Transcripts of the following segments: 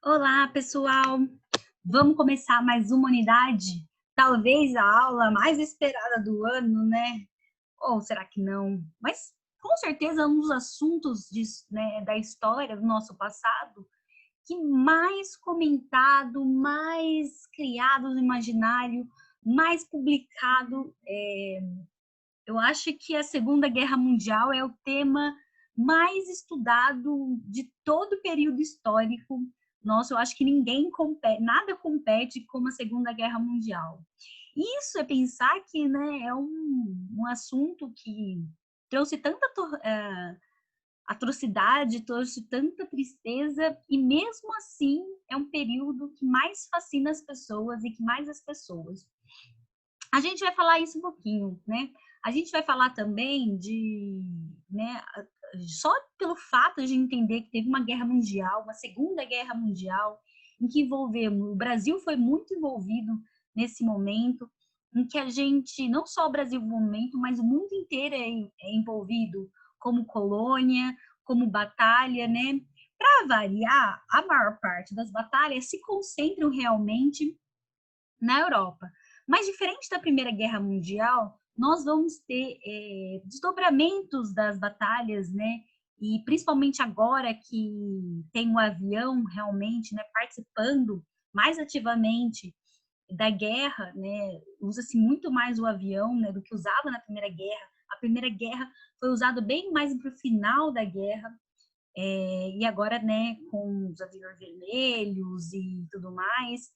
Olá, pessoal! Vamos começar mais uma unidade? Talvez a aula mais esperada do ano, né? Ou será que não? Mas com certeza é um dos assuntos da história do nosso passado que mais comentado, mais criado no imaginário, mais publicado. Eu acho que a Segunda Guerra Mundial é o tema mais estudado de todo o período histórico. Nossa, eu acho que ninguém compete, nada compete como a Segunda Guerra Mundial. Isso é pensar que, né, é um assunto que trouxe tanta atrocidade, trouxe tanta tristeza, e mesmo assim é um período que mais fascina as pessoas e que mais as pessoas. A gente vai falar isso um pouquinho, né? A gente vai falar também né, só pelo fato de entender que teve uma guerra mundial, uma segunda guerra mundial, em que envolvemos, o Brasil foi muito envolvido nesse momento, em que a gente, não só o Brasil no momento, mas o mundo inteiro é envolvido como colônia, como batalha, né? Para variar, a maior parte das batalhas se concentram realmente na Europa. Mas diferente da Primeira Guerra Mundial, nós vamos ter desdobramentos das batalhas, né? E principalmente agora que tem o avião realmente, né, participando mais ativamente da guerra, né? Usa-se muito mais o avião, né, do que usava na Primeira Guerra. A Primeira Guerra foi usada bem mais para o final da guerra. E agora, né, com os aviões vermelhos e tudo mais,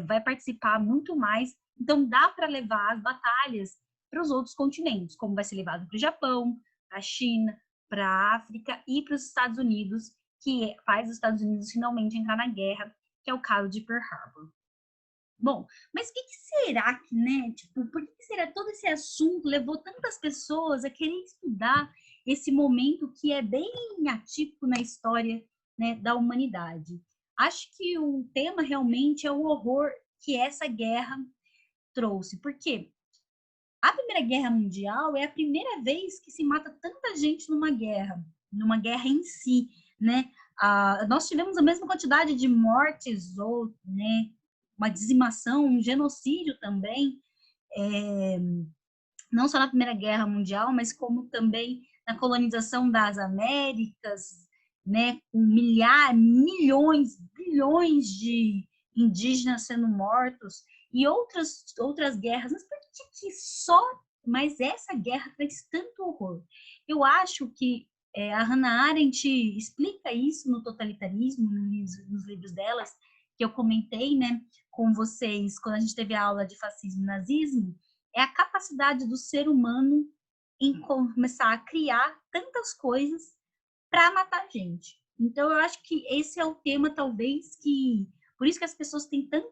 vai participar muito mais. Então, dá para levar as batalhas para os outros continentes, como vai ser levado para o Japão, para a China, para a África e para os Estados Unidos, que faz os Estados Unidos finalmente entrar na guerra, que é o caso de Pearl Harbor. Bom, mas o que será que, né? Tipo, por que será todo esse assunto levou tantas pessoas a querer estudar esse momento que é bem atípico na história, né, da humanidade? Acho que o tema realmente é o horror que essa guerra trouxe, porque a Primeira Guerra Mundial é a primeira vez que se mata tanta gente numa guerra em si, né? Nós tivemos a mesma quantidade de mortes ou, né, uma dizimação, um genocídio também, é, não só na Primeira Guerra Mundial, mas como também na colonização das Américas, né, com milhões, bilhões de indígenas sendo mortos e outras guerras. Mas por que só? Mas essa guerra traz tanto horror. Eu acho que a Hannah Arendt explica isso no Totalitarismo, nos livros delas, que eu comentei, né, com vocês quando a gente teve a aula de fascismo e nazismo, é a capacidade do ser humano em começar a criar tantas coisas para matar a gente. Então, eu acho que esse é o tema, talvez, que... Por isso que as pessoas têm tanto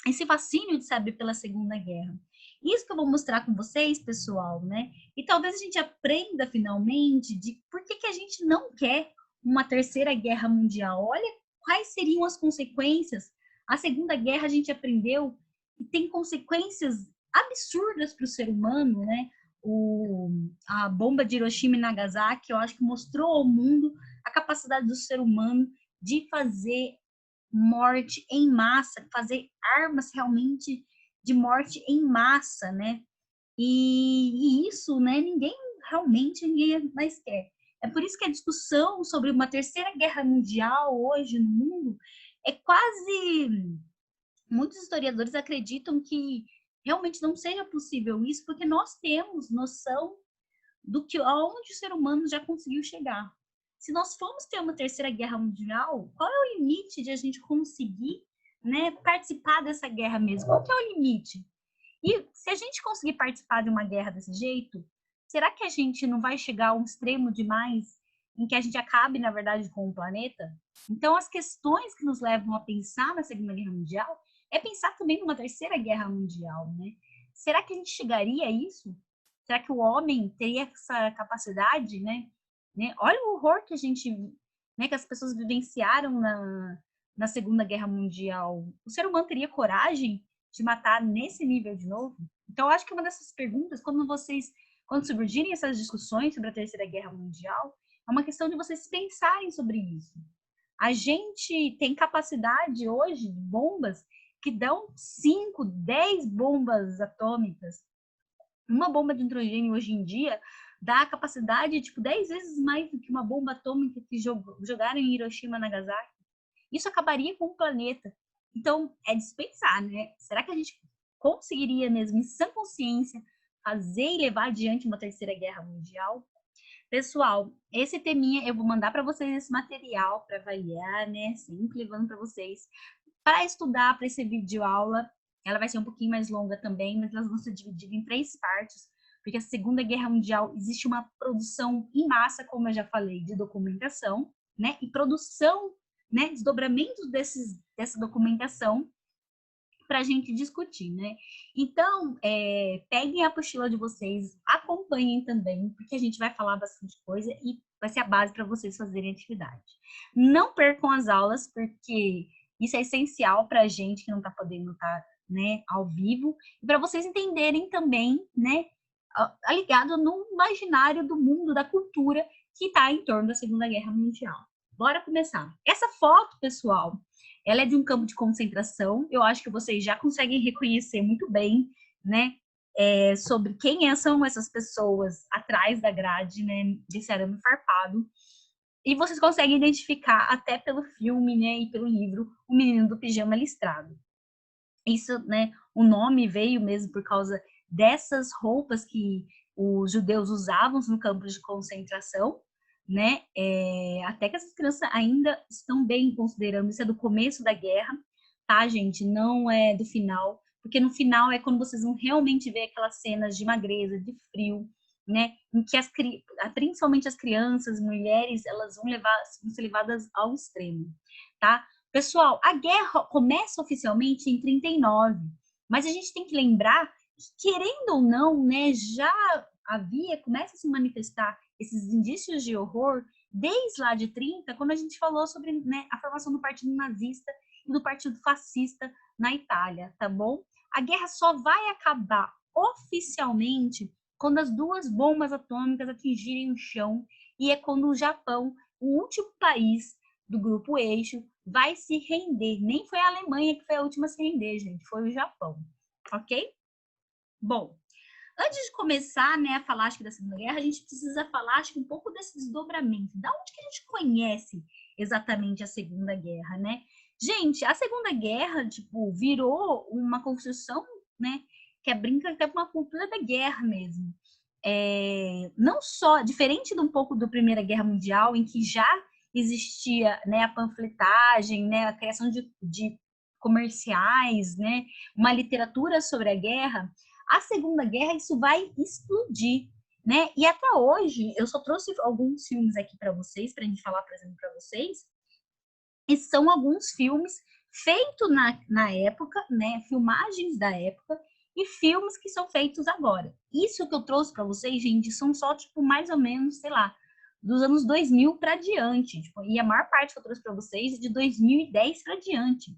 esse fascínio de saber pela Segunda Guerra. Isso que eu vou mostrar com vocês, pessoal, né? E talvez a gente aprenda, finalmente, de por que a gente não quer uma terceira guerra mundial. Olha quais seriam as consequências. A Segunda Guerra a gente aprendeu que tem consequências absurdas para o ser humano, né? A bomba de Hiroshima e Nagasaki, eu acho que mostrou ao mundo a capacidade do ser humano de fazer morte em massa, fazer armas realmente de morte em massa, né? E isso, né, ninguém mais quer. É por isso que a discussão sobre uma terceira guerra mundial hoje no mundo é quase... Muitos historiadores acreditam que realmente não seja possível isso, porque nós temos noção do que aonde o ser humano já conseguiu chegar. Se nós formos ter uma terceira guerra mundial, qual é o limite de a gente conseguir, né, participar dessa guerra mesmo? Qual que é o limite? E se a gente conseguir participar de uma guerra desse jeito, será que a gente não vai chegar a um extremo demais em que a gente acabe, na verdade, com o planeta? Então, as questões que nos levam a pensar na Segunda Guerra Mundial é pensar também numa terceira guerra mundial, né? Será que a gente chegaria a isso? Será que o homem teria essa capacidade, né? Olha o horror que a gente, né, que as pessoas vivenciaram na Segunda Guerra Mundial. O ser humano teria coragem de matar nesse nível de novo? Então, eu acho que uma dessas perguntas, quando surgirem essas discussões sobre a Terceira Guerra Mundial, é uma questão de vocês pensarem sobre isso. A gente tem capacidade hoje de bombas que dão 5, 10 bombas atômicas. Uma bomba de hidrogênio hoje em dia dá a capacidade, tipo, 10 vezes mais do que uma bomba atômica que jogaram em Hiroshima e Nagasaki. Isso acabaria com o planeta. Então, é dispensar, né? Será que a gente conseguiria mesmo, em sã consciência, fazer e levar adiante uma terceira guerra mundial? Pessoal, esse teminha eu vou mandar para vocês esse material para avaliar, né? Sempre levando para vocês para estudar para esse vídeo aula. Ela vai ser um pouquinho mais longa também, mas elas vão ser divididas em 3 partes, porque a Segunda Guerra Mundial existe uma produção em massa, como eu já falei, de documentação, né? E produção, né? Desdobramentos dessa documentação para a gente discutir, né? Então, peguem a apostila de vocês, acompanhem também, porque a gente vai falar bastante coisa e vai ser a base para vocês fazerem atividade. Não percam as aulas, porque isso é essencial para a gente que não está podendo estar, né, ao vivo, e para vocês entenderem também, né, ligado no imaginário do mundo, da cultura que está em torno da Segunda Guerra Mundial. Bora começar. Essa foto, pessoal, ela é de um campo de concentração. Eu acho que vocês já conseguem reconhecer muito bem, né, sobre quem são essas pessoas atrás da grade, né, desse arame farpado. E vocês conseguem identificar até pelo filme, né, e pelo livro, O Menino do Pijama Listrado. Isso, né, o nome veio mesmo por causa dessas roupas que os judeus usavam no campo de concentração, né? Até que essas crianças ainda estão bem considerando, isso é do começo da guerra, tá, gente? Não é do final, porque no final é quando vocês vão realmente ver aquelas cenas de magreza, de frio, né? Em que principalmente as crianças, mulheres, elas vão ser levadas ao extremo, tá? Pessoal, a guerra começa oficialmente em 39, mas a gente tem que lembrar que, querendo ou não, né, já começa a se manifestar esses indícios de horror desde lá de 30, quando a gente falou sobre, né, a formação do Partido Nazista e do Partido Fascista na Itália, tá bom? A guerra só vai acabar oficialmente quando as 2 bombas atômicas atingirem o chão, e é quando o Japão, o último país do grupo Eixo, vai se render. Nem foi a Alemanha que foi a última a se render, gente, foi o Japão, ok? Bom, antes de começar, né, a falar, acho que, da Segunda Guerra, a gente precisa falar, acho que, um pouco desse desdobramento. Da onde que a gente conhece exatamente a Segunda Guerra, né? Gente, a Segunda Guerra, tipo, virou uma construção, né, que brinca até com uma cultura da guerra mesmo. Não só, diferente de um pouco da Primeira Guerra Mundial, em que já existia, né, a panfletagem, né, a criação de comerciais, né, uma literatura sobre a guerra, a Segunda Guerra isso vai explodir, né? E até hoje, eu só trouxe alguns filmes aqui para vocês, para a gente falar, por exemplo, para vocês, e são alguns filmes feitos na época, né, filmagens da época, e filmes que são feitos agora. Isso que eu trouxe para vocês, gente, são só, tipo, mais ou menos, sei lá, dos anos 2000 para diante, tipo, e a maior parte que eu trouxe para vocês é de 2010 para diante.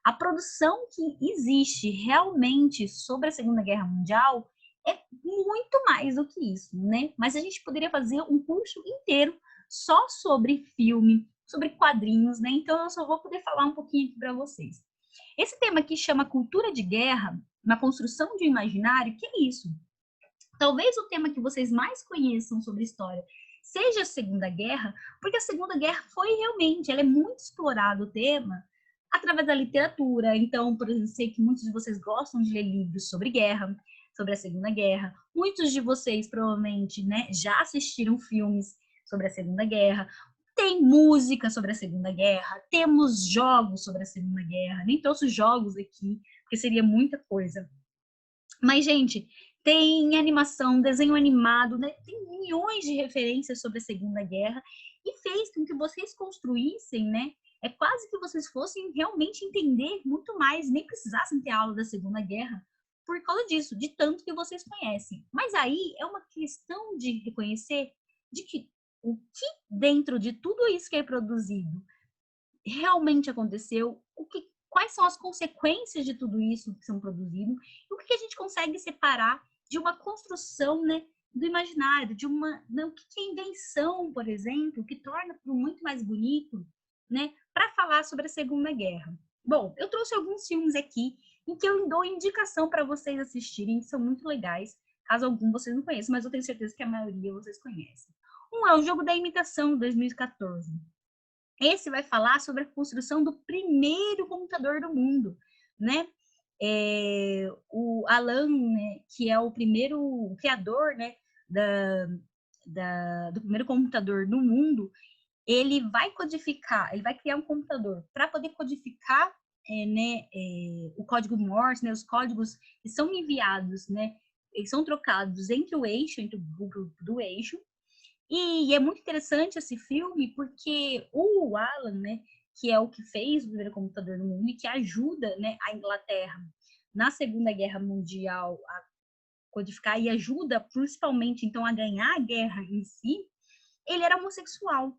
A produção que existe realmente sobre a Segunda Guerra Mundial é muito mais do que isso, né? Mas a gente poderia fazer um curso inteiro só sobre filme, sobre quadrinhos, né? Então eu só vou poder falar um pouquinho aqui para vocês. Esse tema aqui chama cultura de guerra, na construção de um imaginário. Que é isso? Talvez o tema que vocês mais conheçam sobre história seja a Segunda Guerra, porque a Segunda Guerra foi realmente, ela é muito explorado o tema através da literatura. Então, por exemplo, sei que muitos de vocês gostam de ler livros sobre guerra, sobre a Segunda Guerra. Muitos de vocês provavelmente, né, já assistiram filmes sobre a Segunda Guerra. Tem música sobre a Segunda Guerra, temos jogos sobre a Segunda Guerra. Nem trouxe jogos aqui, porque seria muita coisa. Mas, gente, tem animação, desenho animado, né? Tem milhões de referências sobre a Segunda Guerra e fez com que vocês construíssem, né? É quase que vocês fossem realmente entender muito mais, nem precisassem ter aula da Segunda Guerra por causa disso, de tanto que vocês conhecem. Mas aí é uma questão de reconhecer de que o que dentro de tudo isso que é produzido realmente aconteceu, quais são as consequências de tudo isso que são produzido, e o que a gente consegue separar de uma construção, né, do imaginário, de uma, o que é invenção, por exemplo, que torna tudo muito mais bonito, né, para falar sobre a Segunda Guerra. Bom, eu trouxe alguns filmes aqui em que eu dou indicação para vocês assistirem, que são muito legais, caso algum vocês não conheçam, mas eu tenho certeza que a maioria vocês conhecem. Um é o Jogo da Imitação, de 2014. Esse vai falar sobre a construção do primeiro computador do mundo, né? O Alan, né, que é o primeiro criador, né, do primeiro computador no mundo, ele vai codificar, ele vai criar um computador para poder codificar o código Morse, né, os códigos que são enviados, né, eles são trocados entre o eixo, entre o grupo do eixo. E é muito interessante esse filme porque o Alan, né, que é o que fez o primeiro computador no mundo e que ajuda, né, a Inglaterra na Segunda Guerra Mundial a codificar e ajuda principalmente então a ganhar a guerra em si, ele era homossexual.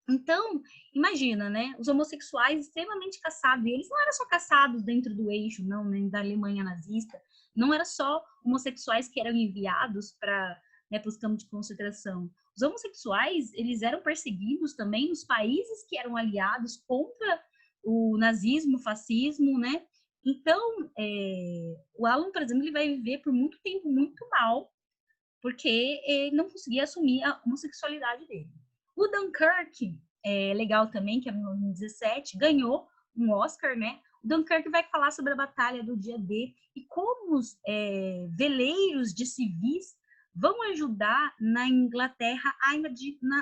Então, imagina, né? Os homossexuais extremamente caçados. E eles não eram só caçados dentro do eixo, não, nem da Alemanha nazista. Não era só homossexuais que eram enviados para, né, os campos de concentração. Os homossexuais, eles eram perseguidos também nos países que eram aliados contra o nazismo, o fascismo, né? Então, o Alan, por exemplo, ele vai viver por muito tempo muito mal, porque ele não conseguia assumir a homossexualidade dele. O Dunkirk, legal também, que é em 2017, ganhou um Oscar, né? O Dunkirk vai falar sobre a batalha do dia D e como os veleiros de civis vão ajudar na Inglaterra, ainda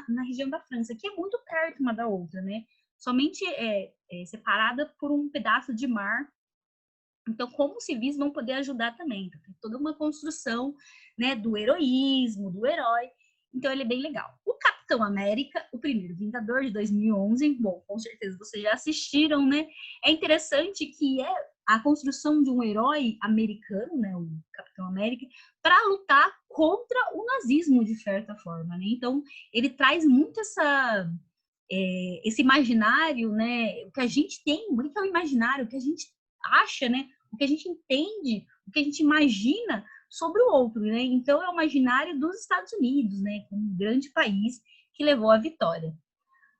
na região da França, que é muito perto uma da outra, né? Somente separada por um pedaço de mar. Então, como os civis vão poder ajudar também? Então, tem toda uma construção, né, do heroísmo, do herói. Então, ele é bem legal. O Capitão América, o primeiro Vingador de 2011, bom, com certeza vocês já assistiram, né? É interessante que é a construção de um herói americano, né, o Capitão América, para lutar contra o nazismo, de certa forma, né? Então, ele traz muito esse imaginário, né? O que a gente tem, o que é o imaginário, o que a gente acha, né? O que a gente entende, o que a gente imagina sobre o outro, né? Então é o imaginário dos Estados Unidos, né? Um grande país que levou à vitória.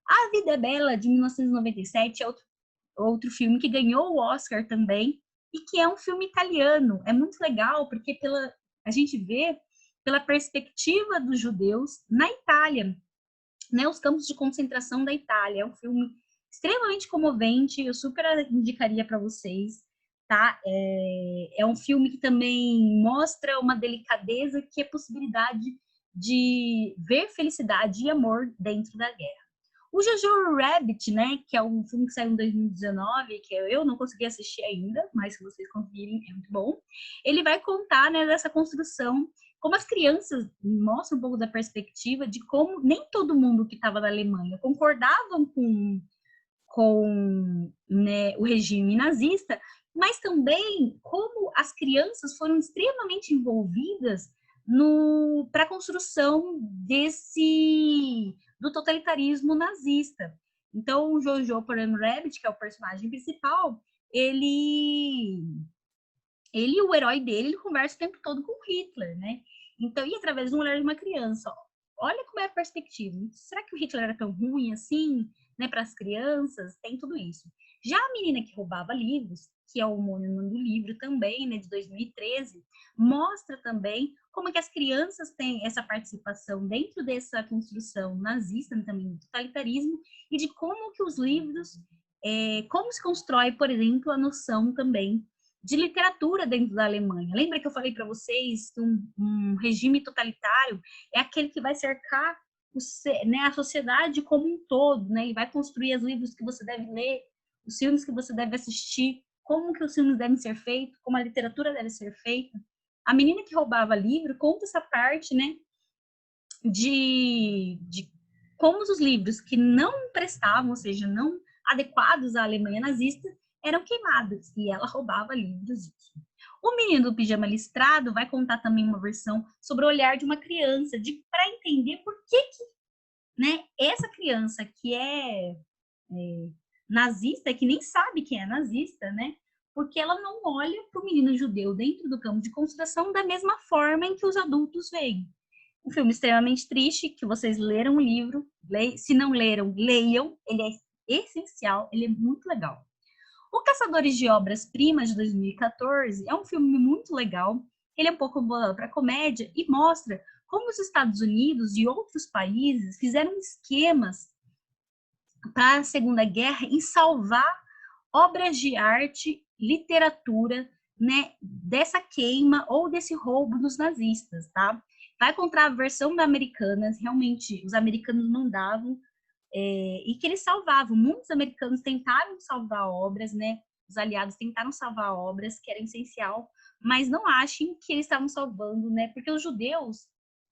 A Vida é Bela, de 1997, é outro filme que ganhou o Oscar também e que é um filme italiano. É muito legal porque a gente vê pela perspectiva dos judeus na Itália, né? Os campos de concentração da Itália. É um filme extremamente comovente, eu super indicaria para vocês, tá? É um filme que também mostra uma delicadeza que é possibilidade de ver felicidade e amor dentro da guerra. O Jojo Rabbit, né, que é um filme que saiu em 2019, que eu não consegui assistir ainda, mas se vocês conseguirem, é muito bom. Ele vai contar, né, dessa construção, como as crianças mostram um pouco da perspectiva de como nem todo mundo que estava na Alemanha concordavam com né, o regime nazista, mas também como as crianças foram extremamente envolvidas para a construção do totalitarismo nazista. Então, o Jojo Rabbit, que é o personagem principal, o herói dele, ele conversa o tempo todo com Hitler, né? Então, e através do olhar de uma criança, olha como é a perspectiva. Será que o Hitler era tão ruim assim, né, para as crianças? Tem tudo isso. Já a menina que roubava livros, que é o homônimo do livro também, né, de 2013, mostra também como é que as crianças têm essa participação dentro dessa construção nazista, também do totalitarismo, e de como que os livros, como se constrói, por exemplo, a noção também de literatura dentro da Alemanha. Lembra que eu falei para vocês que um regime totalitário é aquele que vai cercar né, a sociedade como um todo, né? E vai construir os livros que você deve ler, os filmes que você deve assistir, como que os filmes devem ser feitos, como a literatura deve ser feita. A menina que roubava livro conta essa parte, né? De como os livros que não prestavam, ou seja, não adequados à Alemanha nazista, eram queimados e ela roubava livros disso. O Menino do Pijama Listrado vai contar também uma versão sobre o olhar de uma criança, para entender por que né, essa criança que é nazista, que nem sabe quem é nazista, né, porque ela não olha para o menino judeu dentro do campo de concentração da mesma forma em que os adultos veem. Um filme extremamente triste, que vocês leram o livro, se não leram, leiam, ele é essencial, ele é muito legal. O Caçadores de Obras-Primas, de 2014, é um filme muito legal. Ele é um pouco para comédia e mostra como os Estados Unidos e outros países fizeram esquemas para a Segunda Guerra em salvar obras de arte, literatura, né, dessa queima ou desse roubo dos nazistas, tá? Vai contar a versão da Americanas, realmente os americanos não davam, e que eles salvavam. Muitos americanos tentaram salvar obras, né? Os aliados tentaram salvar obras que eram essencial, mas não achem que eles estavam salvando, né? Porque os judeus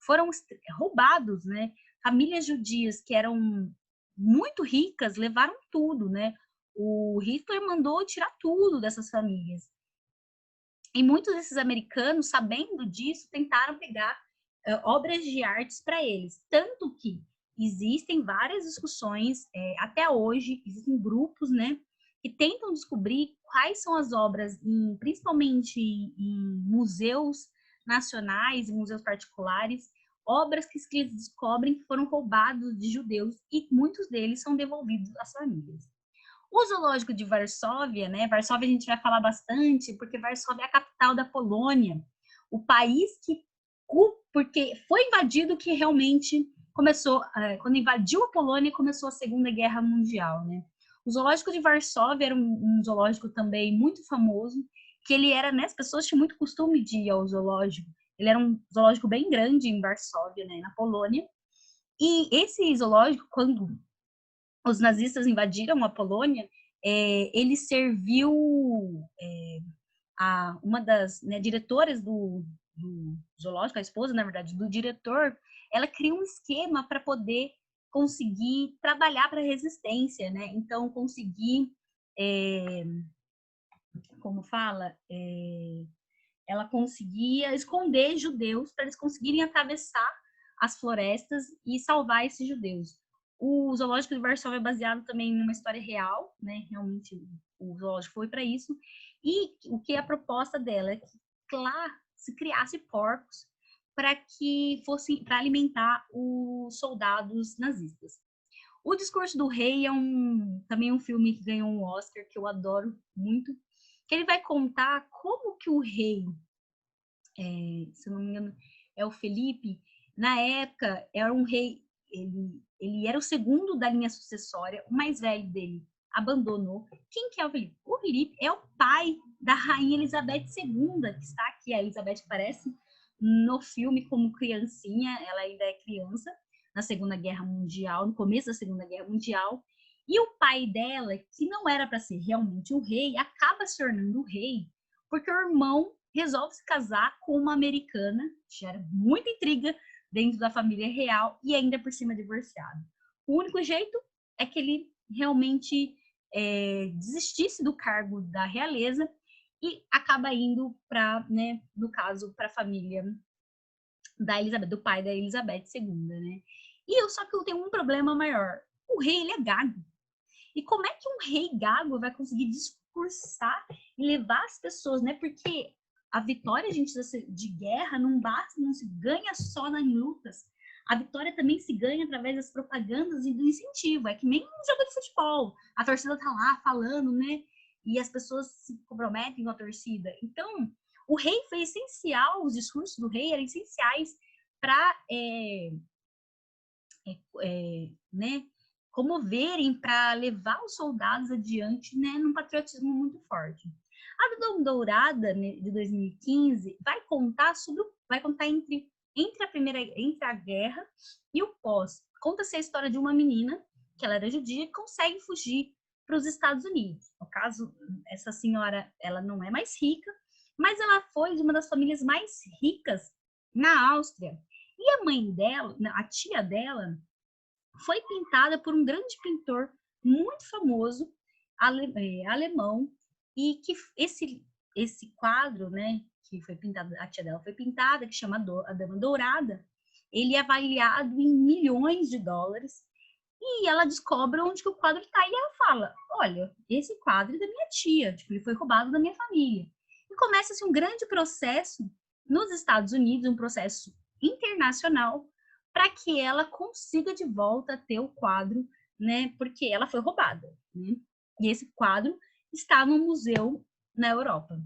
foram roubados, né? Famílias judias que eram muito ricas levaram tudo, né? O Hitler mandou tirar tudo dessas famílias. E muitos desses americanos, sabendo disso, tentaram pegar obras de artes para eles. Tanto que existem várias discussões, até hoje, existem grupos, né, que tentam descobrir quais são as obras, principalmente em museus nacionais e museus particulares, obras que eles descobrem que foram roubados de judeus e muitos deles são devolvidos às famílias. O zoológico de Varsóvia, né? Varsóvia a gente vai falar bastante, porque Varsóvia é a capital da Polônia, o país que, porque foi invadido que realmente começou, quando invadiu a Polônia, começou a Segunda Guerra Mundial, né? O zoológico de Varsóvia era um zoológico também muito famoso, que ele era, né? As pessoas tinham muito costume de ir ao zoológico. Ele era um zoológico bem grande em Varsóvia, né? Na Polônia. E esse zoológico, quando os nazistas invadiram a Polônia, ele serviu a uma das, né, diretoras do zoológico, a esposa, na verdade, do diretor, ela criou um esquema para poder conseguir trabalhar para a resistência, né? Então, conseguir, como fala, ela conseguia esconder judeus para eles conseguirem atravessar as florestas e salvar esses judeus. O zoológico de Varsóvia é baseado também numa história real, né? Realmente o zoológico foi para isso. E o que é a proposta dela é que lá se criasse porcos para que fossem para alimentar os soldados nazistas. O Discurso do Rei é também um filme que ganhou um Oscar que eu adoro muito, que ele vai contar como que o rei, se não me engano, é o Felipe, na época era um rei, ele era o segundo da linha sucessória, o mais velho dele abandonou. Quem que é o Felipe? O Felipe é o pai da rainha Elizabeth II, que está aqui. A Elizabeth aparece no filme como criancinha, ela ainda é criança, na Segunda Guerra Mundial, no começo da Segunda Guerra Mundial. E o pai dela, que não era para ser realmente o rei, acaba se tornando o rei, porque o irmão resolve se casar com uma americana, gera muita intriga dentro da família real e ainda por cima divorciado. O único jeito é que ele realmente desistisse do cargo da realeza e acaba indo para, né, no caso, para a família da Elizabeth, do pai da Elizabeth II, né? Só que eu tenho um problema maior. O rei, ele é gago. E como é que um rei gago vai conseguir discursar e levar as pessoas, né? Porque a vitória, gente, de guerra não basta, não se ganha só nas lutas. A vitória também se ganha através das propagandas e do incentivo. É que nem um jogo de futebol. A torcida tá lá falando, né? E as pessoas se comprometem com a torcida. Então, o rei foi essencial, os discursos do rei eram essenciais para, né, comoverem, para levar os soldados adiante, né, num patriotismo muito forte. A Visão Dourada, né, de 2015 vai contar entre a guerra e o pós. Conta-se a história de uma menina que ela era judia que consegue fugir para os Estados Unidos. No caso, essa senhora, ela não é mais rica, mas ela foi de uma das famílias mais ricas na Áustria. E a mãe dela, a tia dela, foi pintada por um grande pintor muito famoso, alemão, e que esse quadro, né, que foi pintado, a tia dela foi pintada, que chama A Dama Dourada, ele é avaliado em milhões de dólares, e ela descobre onde que o quadro está, e ela fala, olha, esse quadro é da minha tia, tipo, ele foi roubado da minha família. E começa-se um grande processo nos Estados Unidos, um processo internacional, para que ela consiga de volta ter o quadro né? Porque ela foi roubada, né? E esse quadro está no museu na Europa.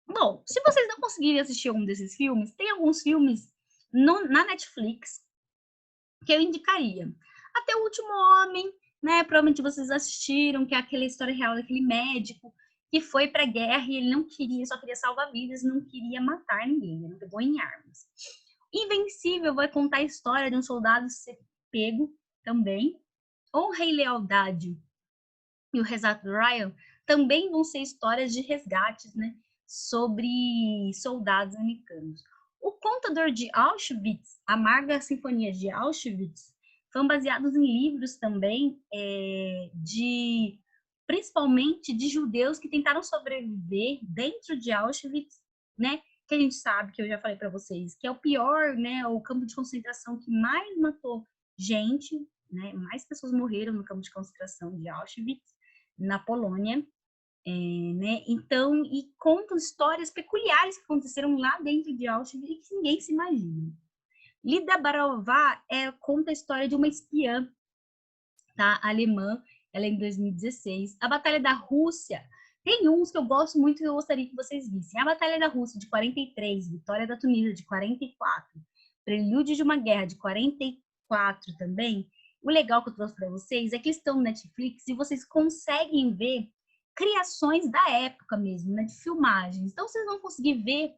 Bom, se vocês não conseguirem assistir algum desses filmes, tem alguns filmes na Netflix que eu indicaria. Até o Último Homem, né? Provavelmente vocês assistiram, que é aquela história real daquele médico que foi para a guerra e ele não queria, só queria salvar vidas, não queria matar ninguém, ele não pegou em armas. Invencível vai contar a história de um soldado ser pego também. Honra e Lealdade e o Resgate do Ryan também vão ser histórias de resgates, né? Sobre soldados americanos. O Contador de Auschwitz, a Amarga Sinfonia de Auschwitz, foram baseados em livros também principalmente de judeus que tentaram sobreviver dentro de Auschwitz, né? Que a gente sabe, que eu já falei para vocês, que é o pior, né? O campo de concentração que mais matou gente, né? Mais pessoas morreram no campo de concentração de Auschwitz, na Polônia. Né? Então, e contam histórias peculiares que aconteceram lá dentro de Auschwitz e que ninguém se imagina. Lida Barová conta a história de uma espiã, tá? Alemã, ela é em 2016. A Batalha da Rússia, tem uns que eu gosto muito e eu gostaria que vocês vissem. A Batalha da Rússia, de 43, Vitória da Tunísia, de 44, Prelúdio de uma Guerra, de 44 também. O legal que eu trouxe para vocês é que eles estão no Netflix e vocês conseguem ver criações da época mesmo, né, de filmagens. Então, vocês vão conseguir ver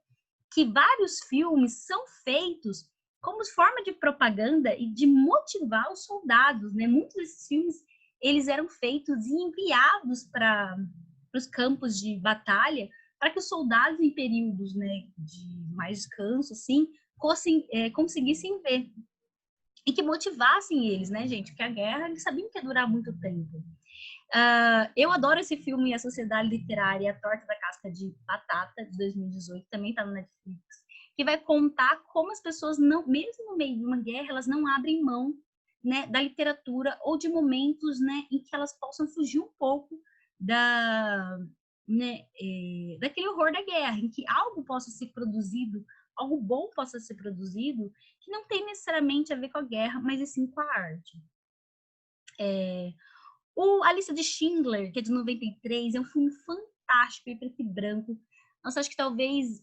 que vários filmes são feitos como forma de propaganda e de motivar os soldados, né? Muitos desses filmes, eles eram feitos e enviados para os campos de batalha para que os soldados em períodos, né, de mais descanso, assim, conseguissem ver e que motivassem eles, né, gente? Porque a guerra, eles sabiam que ia durar muito tempo. Eu adoro esse filme, A Sociedade Literária, A Torta da Casca de Batata, de 2018, também está no Netflix, que vai contar como as pessoas, não, mesmo no meio de uma guerra, elas não abrem mão, né, da literatura ou de momentos, né, em que elas possam fugir um pouco né, daquele horror da guerra, em que algo possa ser produzido, algo bom possa ser produzido, que não tem necessariamente a ver com a guerra, mas sim com a arte. A Lista de Schindler, que é de 93, é um filme fantástico, em preto e branco. Nossa, acho que talvez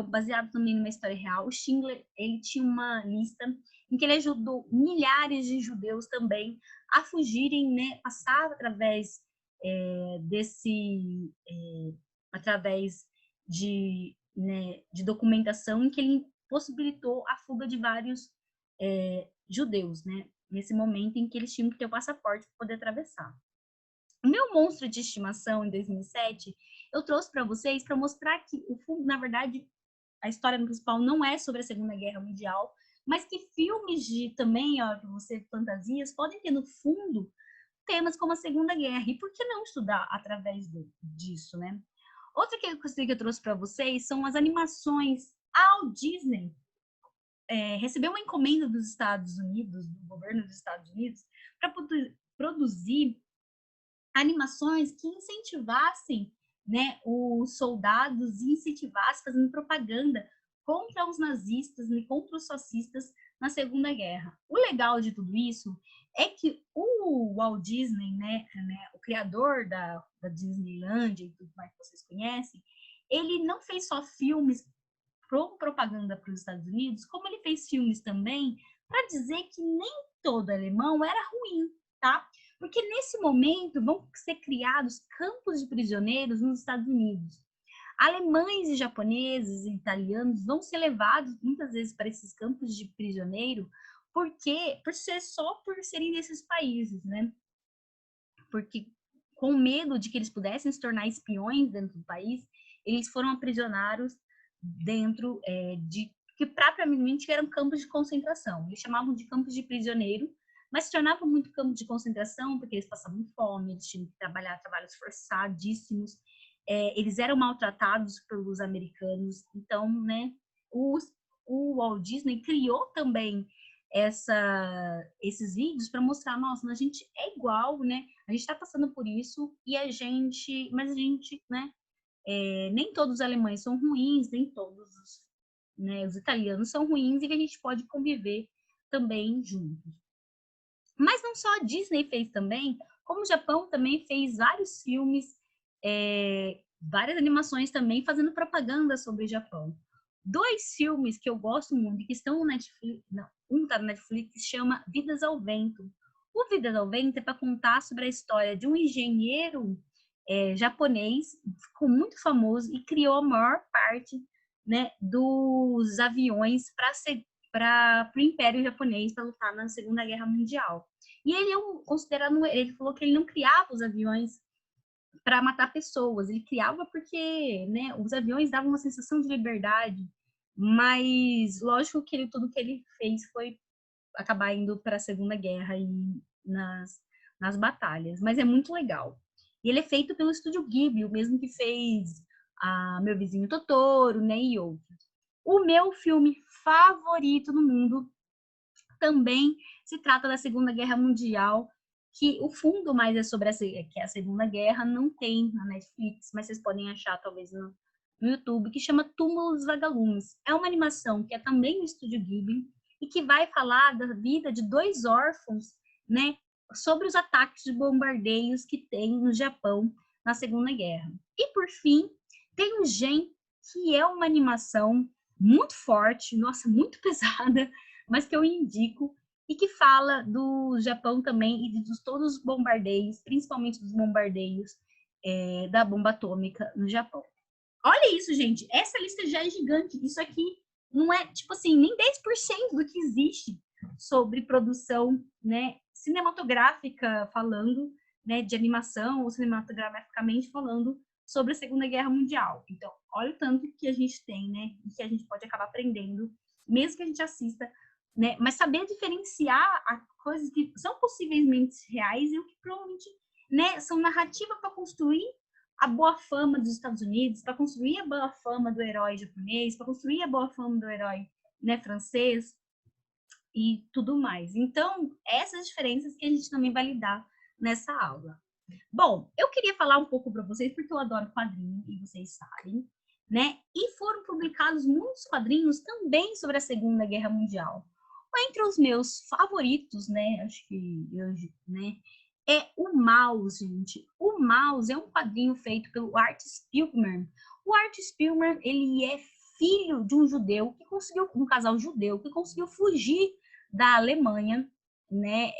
baseado também numa história real. O Schindler, ele tinha uma lista em que ele ajudou milhares de judeus também a fugirem, né, passar através através né, de documentação em que ele possibilitou a fuga de vários judeus, né, nesse momento em que eles tinham que ter o passaporte para poder atravessar. O meu monstro de estimação, em 2007, eu trouxe para vocês para mostrar que o filme, na verdade, a história principal não é sobre a Segunda Guerra Mundial, mas que filmes de também, ó, que você fantasias, podem ter no fundo temas como a Segunda Guerra. E por que não estudar através disso, né? Outra que eu trouxe para vocês são as animações. A Walt Disney recebeu uma encomenda dos Estados Unidos, do governo dos Estados Unidos, para produzir animações que incentivassem, né, os soldados e incentivassem fazendo propaganda contra os nazistas e contra os fascistas na Segunda Guerra. O legal de tudo isso é que o Walt Disney, né, o criador da Disneylandia e tudo mais que vocês conhecem, ele não fez só filmes propaganda para os Estados Unidos, como ele fez filmes também para dizer que nem todo alemão era ruim, tá? Porque nesse momento vão ser criados campos de prisioneiros nos Estados Unidos. Alemães e japoneses e italianos vão ser levados muitas vezes para esses campos de prisioneiro por serem desses países, né? Porque com medo de que eles pudessem se tornar espiões dentro do país, eles foram aprisionados dentro de que propriamente eram campos de concentração. Eles chamavam de campos de prisioneiro, mas se tornavam muito campos de concentração porque eles passavam fome, eles tinham que trabalhar trabalhos forçadíssimos, eles eram maltratados pelos americanos. Então, né, o Walt Disney criou também esses vídeos para mostrar, nossa, a gente é igual, né? A gente está passando por isso mas a gente, né? Nem todos os alemães são ruins, nem todos os italianos são ruins e que a gente pode conviver também juntos. não só a Disney fez também, como o Japão também fez vários filmes, várias animações também fazendo propaganda sobre o Japão. 2 filmes que eu gosto muito, que estão no Netflix, não, um está no Netflix, chama Vidas ao Vento. O Vidas ao Vento é para contar sobre a história de um engenheiro japonês, ficou muito famoso e criou a maior parte, né, dos aviões para o Império Japonês para lutar na Segunda Guerra Mundial. E ele ele falou que ele não criava os aviões para matar pessoas, ele criava porque, né, os aviões davam uma sensação de liberdade, mas lógico que tudo que ele fez foi acabar indo para a Segunda Guerra e nas batalhas, mas é muito legal. E ele é feito pelo Estúdio Ghibli, o mesmo que fez Meu Vizinho Totoro, né, e outros. O meu filme favorito no mundo também se trata da Segunda Guerra Mundial, que o fundo mais é sobre que é a Segunda Guerra, não tem na Netflix, mas vocês podem achar talvez no YouTube, que chama Túmulo dos Vagalumes. É uma animação que é também do Estúdio Ghibli e que vai falar da vida de 2 órfãos, né, sobre os ataques de bombardeios que tem no Japão na Segunda Guerra. E por fim, tem o Gen, que é uma animação muito forte, nossa, muito pesada, mas que eu indico e que fala do Japão também e de todos os bombardeios, principalmente dos bombardeios da bomba atômica no Japão. Olha isso, gente, essa lista já é gigante. Isso aqui não é, tipo assim, nem 10% do que existe sobre produção, né, cinematográfica falando, né, de animação ou cinematograficamente falando sobre a Segunda Guerra Mundial. Então, olha o tanto que a gente tem, né, e que a gente pode acabar aprendendo, mesmo que a gente assista, né, mas saber diferenciar coisas que são possivelmente reais e o que provavelmente, né, são narrativa para construir a boa fama dos Estados Unidos, para construir a boa fama do herói japonês, para construir a boa fama do herói, né, francês e tudo mais. Então, essas diferenças que a gente também vai lidar nessa aula. Bom, eu queria falar um pouco para vocês, porque eu adoro quadrinhos, e vocês sabem, né? E foram publicados muitos quadrinhos também sobre a Segunda Guerra Mundial. Entre os meus favoritos, né? Acho que hoje, né? É o Maus, gente. O Maus é um quadrinho feito pelo Art Spiegelman. O Art Spiegelman, ele é filho de um judeu que conseguiu, um casal judeu que conseguiu fugir da Alemanha, né?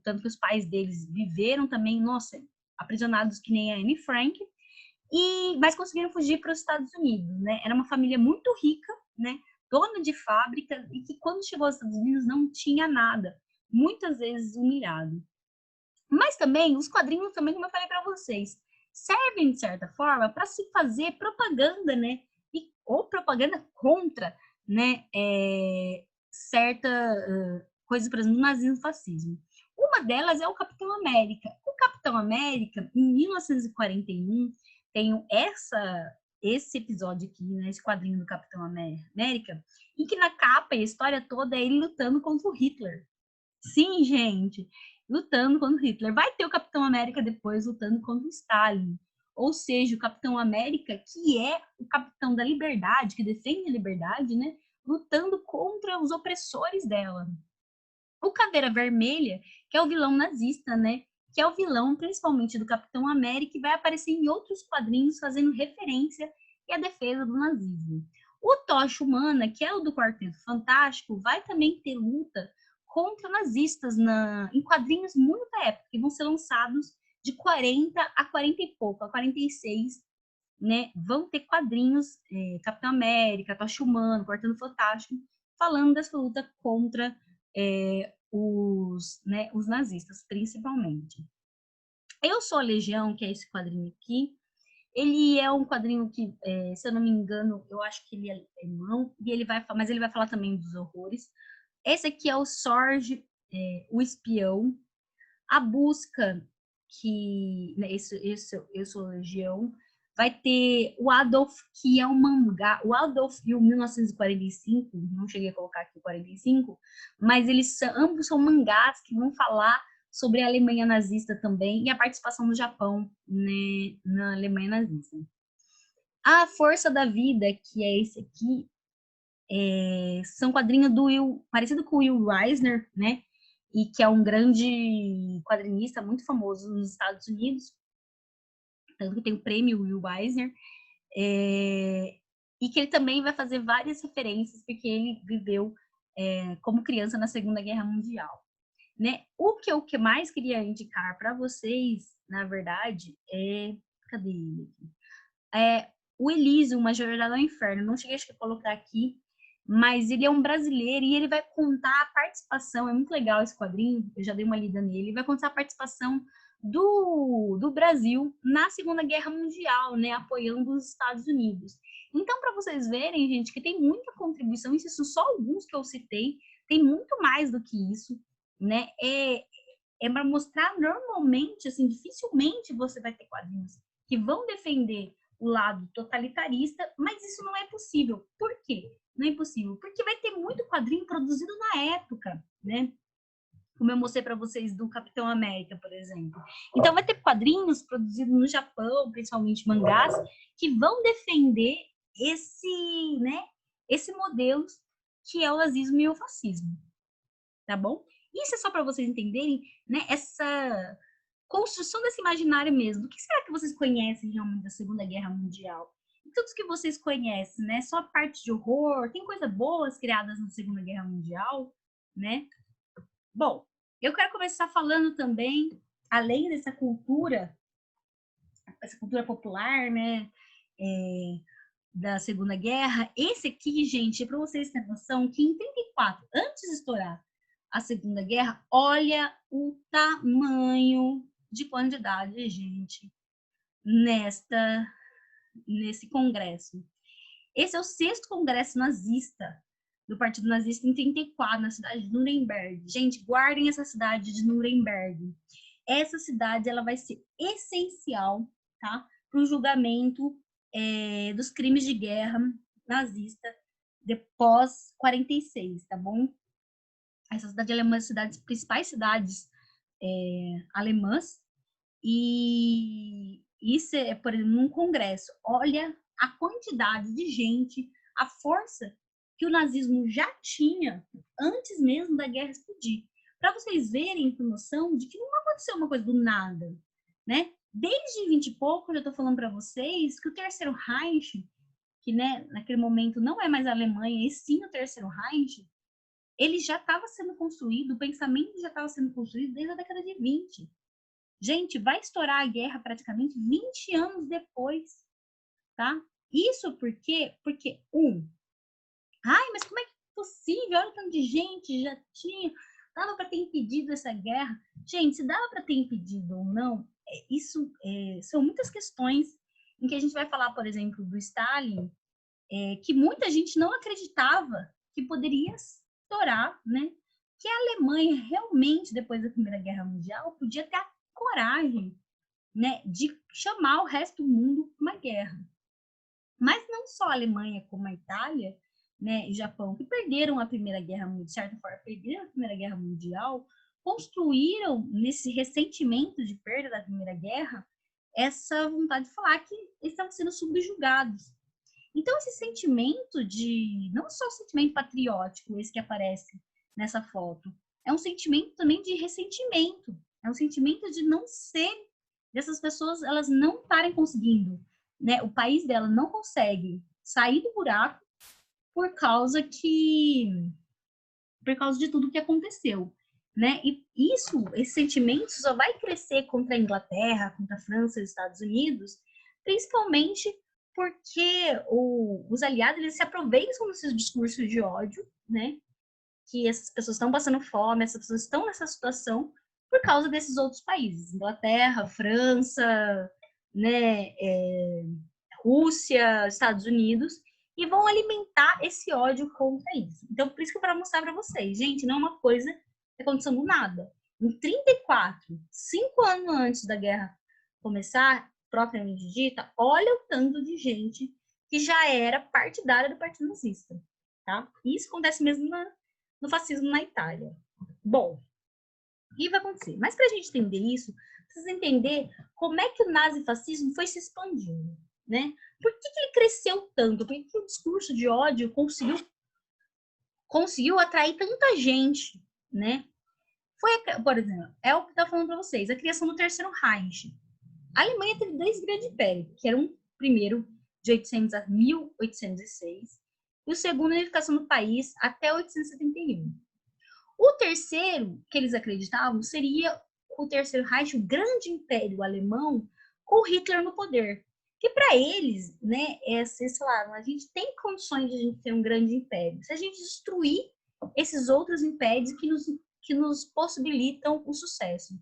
Tanto que os pais deles viveram também, nossa, aprisionados que nem a Anne Frank, mas conseguiram fugir para os Estados Unidos, né? Era uma família muito rica, né? Dona de fábrica e que quando chegou aos Estados Unidos não tinha nada, muitas vezes humilhado. Mas também os quadrinhos também, como eu falei para vocês, servem de certa forma para se fazer propaganda, né? Ou propaganda contra, né? Certa coisa, por exemplo, nazismo e fascismo. Uma delas é o Capitão América. O Capitão América, em 1941, tem esse episódio aqui, né, esse quadrinho do Capitão América, em que na capa e a história toda é ele lutando contra o Hitler. Sim, gente, lutando contra o Hitler. Vai ter o Capitão América depois lutando contra o Stalin. Ou seja, o Capitão América, que é o capitão da liberdade, que defende a liberdade, né, lutando contra os opressores dela. O Caveira Vermelha, que é o vilão nazista, né, que é o vilão principalmente do Capitão América e vai aparecer em outros quadrinhos fazendo referência e a defesa do nazismo. O Tocha Humana, que é o do Quarteto Fantástico, vai também ter luta contra nazistas em quadrinhos muito da época, que vão ser lançados de 40 a 40 e pouco, a 46, né? Vão ter quadrinhos, Capitão América, Tocha Humana, Quarteto Fantástico, falando dessa luta contra os nazistas, principalmente. Eu Sou a Legião, que é esse quadrinho aqui, ele é um quadrinho que, se eu não me engano, eu acho que ele é alemão, mas ele vai falar também dos horrores. Esse aqui é o Sorge, o Espião, A Busca, que né, Eu Sou a Legião, vai ter o Adolf, que é um mangá, o Adolf e o 1945, não cheguei a colocar aqui o 45, mas ambos são mangás que vão falar sobre a Alemanha nazista também e a participação do Japão, né, na Alemanha nazista. A Força da Vida, que é esse aqui, são quadrinhos do Will, parecido com o Will Eisner, né? e que é um grande quadrinista muito famoso nos Estados Unidos, tanto que tem o prêmio Will Eisner, e que ele também vai fazer várias referências, porque ele viveu como criança na Segunda Guerra Mundial. Né? O que mais queria indicar para vocês, na verdade, cadê ele? O Elísio, Uma Jornada ao Inferno. Não cheguei a colocar aqui, mas ele é um brasileiro e ele vai contar a participação. É muito legal esse quadrinho, eu já dei uma lida nele. Ele vai contar a participação do Brasil na Segunda Guerra Mundial, né? Apoiando os Estados Unidos. Então, para vocês verem, gente, que tem muita contribuição, isso são só alguns que eu citei, tem muito mais do que isso, né? Para mostrar normalmente, assim, dificilmente você vai ter quadrinhos que vão defender o lado totalitarista, mas isso não é possível. Por quê? Não é possível. Porque vai ter muito quadrinho produzido na época, né? Como eu mostrei para vocês do Capitão América, por exemplo. Então, vai ter quadrinhos produzidos no Japão, principalmente mangás, que vão defender esse modelo que é o nazismo e o fascismo. Tá bom? Isso é só para vocês entenderem, né? Essa construção desse imaginário mesmo. O que será que vocês conhecem realmente da Segunda Guerra Mundial? E tudo que vocês conhecem, né? Só a parte de horror, tem coisas boas criadas na Segunda Guerra Mundial, né? Bom, eu quero começar falando também, além dessa cultura, essa cultura popular, né? Da Segunda Guerra, esse aqui, gente, é para vocês terem noção que em 34, antes de estourar a Segunda Guerra, olha o tamanho de quantidade de gente nesse congresso. Esse é o 6º congresso nazista do Partido Nazista em 34, na cidade de Nuremberg. Gente, guardem essa cidade de Nuremberg. Essa cidade ela vai ser essencial, tá, para o julgamento dos crimes de guerra nazista depois 46, tá bom? Essa cidade é uma das principais cidades alemãs, e isso é, por exemplo, num congresso. Olha a quantidade de gente, a força que o nazismo já tinha antes mesmo da guerra explodir. Para vocês verem, com noção de que não aconteceu uma coisa do nada, né? Desde 20 e pouco, eu já estou falando para vocês que o Terceiro Reich, que, né, naquele momento não é mais a Alemanha, e sim o Terceiro Reich, ele já estava sendo construído, o pensamento já estava sendo construído desde a década de 20. Gente, vai estourar a guerra praticamente 20 anos depois, tá? Isso porque, mas como é que é possível? Olha o tanto de gente, já tinha, dava para ter impedido essa guerra. Gente, se dava para ter impedido ou não, são muitas questões em que a gente vai falar, por exemplo, do Stalin, que muita gente não acreditava que poderia estourar, né? Que a Alemanha realmente, depois da Primeira Guerra Mundial, podia ter a coragem, né, de chamar o resto do mundo para uma guerra. Mas não só a Alemanha, como a Itália, né, e Japão, que perderam a Primeira Guerra Mundial, de certa forma, perderam a Primeira Guerra Mundial, construíram nesse ressentimento de perda da Primeira Guerra essa vontade de falar que eles estavam sendo subjugados. Então, esse sentimento não só o sentimento patriótico, esse que aparece nessa foto, é um sentimento também de ressentimento, é um sentimento de não ser, dessas pessoas, elas não estarem conseguindo, né? O país dela não consegue sair do buraco por causa de tudo que aconteceu, né? E esse sentimento só vai crescer contra a Inglaterra, contra a França e os Estados Unidos, principalmente porque os aliados eles se aproveitam desses discursos de ódio, né? Que essas pessoas estão passando fome, essas pessoas estão nessa situação por causa desses outros países, Inglaterra, França, né? Rússia, Estados Unidos, e vão alimentar esse ódio contra isso. Então, por isso que eu quero mostrar para vocês, gente, não é uma coisa que aconteceu do nada. Em 34, 5 anos antes da guerra começar, propriamente dita, olha o tanto de gente que já era partidária do Partido Nazista, tá? Isso acontece mesmo no fascismo na Itália. Bom, o que vai acontecer? Mas para a gente entender isso, precisa entender como é que o nazifascismo foi se expandindo, né? Por que ele cresceu tanto? Por que o discurso de ódio conseguiu atrair tanta gente, né? Por exemplo, é o que eu estava falando para vocês, a criação do Terceiro Reich. A Alemanha teve dois grandes impérios, que eram o primeiro, de 800 a 1806, e o segundo, a unificação do país até 871. O terceiro, que eles acreditavam, seria o Terceiro Reich, o grande império alemão, com Hitler no poder. Que para eles, né, eles falaram, a gente tem condições de a gente ter um grande império. Se a gente destruir esses outros impérios que nos possibilitam o sucesso.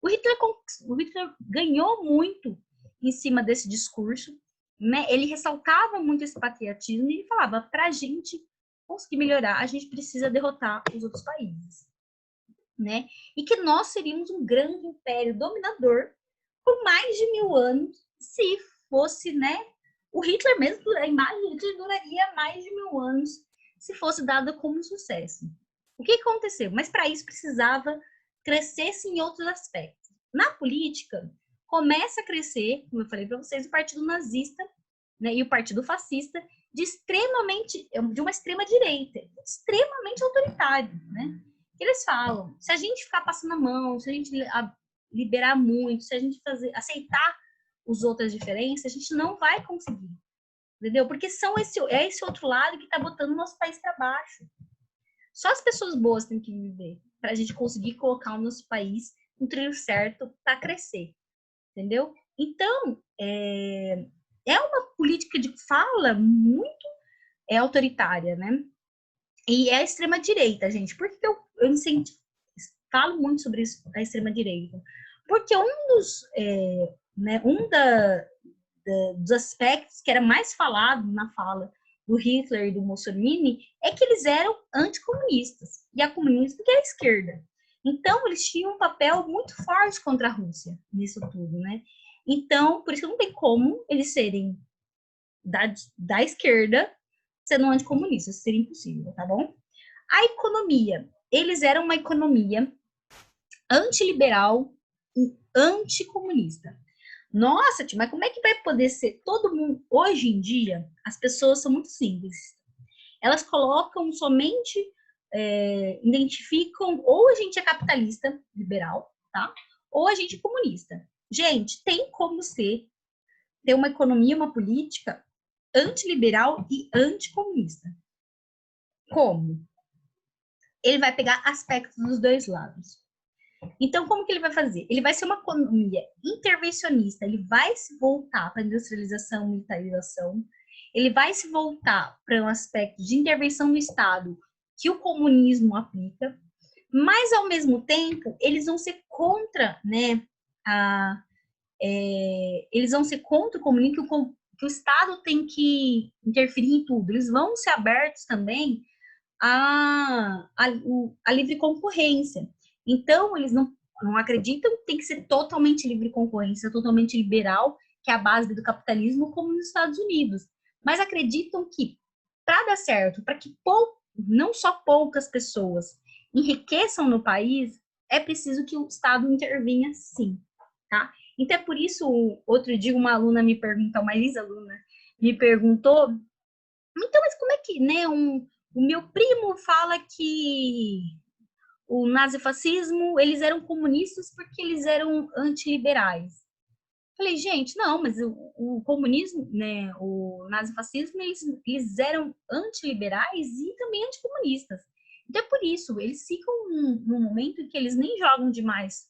O Hitler ganhou muito em cima desse discurso, né? Ele ressaltava muito esse patriotismo e ele falava, para a gente conseguir melhorar, a gente precisa derrotar os outros países, né? E que nós seríamos um grande império dominador por mais de 1000 anos, se fosse, né? O Hitler mesmo, a imagem do Hitler duraria mais de 1000 anos se fosse dada como um sucesso. O que aconteceu? Mas para isso precisava crescer-se em outros aspectos. Na política, começa a crescer, como eu falei para vocês, o Partido Nazista, né, e o Partido Fascista, de uma extrema direita, extremamente autoritário, né? Eles falam, se a gente ficar passando a mão, se a gente liberar muito, se a gente aceitar as outras diferenças, a gente não vai conseguir, entendeu? Porque é esse outro lado que está botando o nosso país para baixo. Só as pessoas boas têm que viver para a gente conseguir colocar o nosso país no trilho certo para crescer, entendeu? Então, é uma política de fala muito autoritária, né? E é a extrema-direita, gente. Por que eu falo muito sobre isso, a extrema-direita? Porque dos aspectos que era mais falado na fala do Hitler e do Mussolini é que eles eram anticomunistas. E a comunista que é a esquerda. Então, eles tinham um papel muito forte contra a Rússia nisso tudo, né? Então, por isso não tem como eles serem da esquerda sendo anticomunistas. Seria impossível, tá bom? A economia. Eles eram uma economia antiliberal e anticomunista. Nossa, tio, mas como é que vai poder ser todo mundo? Hoje em dia, as pessoas são muito simples. Elas colocam somente, identificam, ou a gente é capitalista, liberal, tá? Ou a gente é comunista. Gente, tem como ter uma economia, uma política antiliberal e anticomunista. Como? Ele vai pegar aspectos dos dois lados. Então, como que ele vai fazer? Ele vai ser uma economia intervencionista, ele vai se voltar para a industrialização, militarização, ele vai se voltar para um aspecto de intervenção no Estado que o comunismo aplica, mas, ao mesmo tempo, eles vão ser contra, né, eles vão ser contra o comunismo, que o Estado tem que interferir em tudo. Eles vão ser abertos também a livre concorrência. Então, eles não acreditam que tem que ser totalmente livre concorrência, totalmente liberal, que é a base do capitalismo, como nos Estados Unidos. Mas acreditam que, para dar certo, para que não só poucas pessoas enriqueçam no país, é preciso que o Estado intervenha sim, tá? Então, é por isso, outro dia, uma aluna me perguntou, uma ex-aluna, me perguntou, então, mas como é que, né, o meu primo fala que o nazifascismo, eles eram comunistas porque eles eram antiliberais. Falei, gente, não, mas o comunismo, né, o nazifascismo, eles eram antiliberais e também anticomunistas. Então, é por isso, eles ficam num momento em que eles nem jogam demais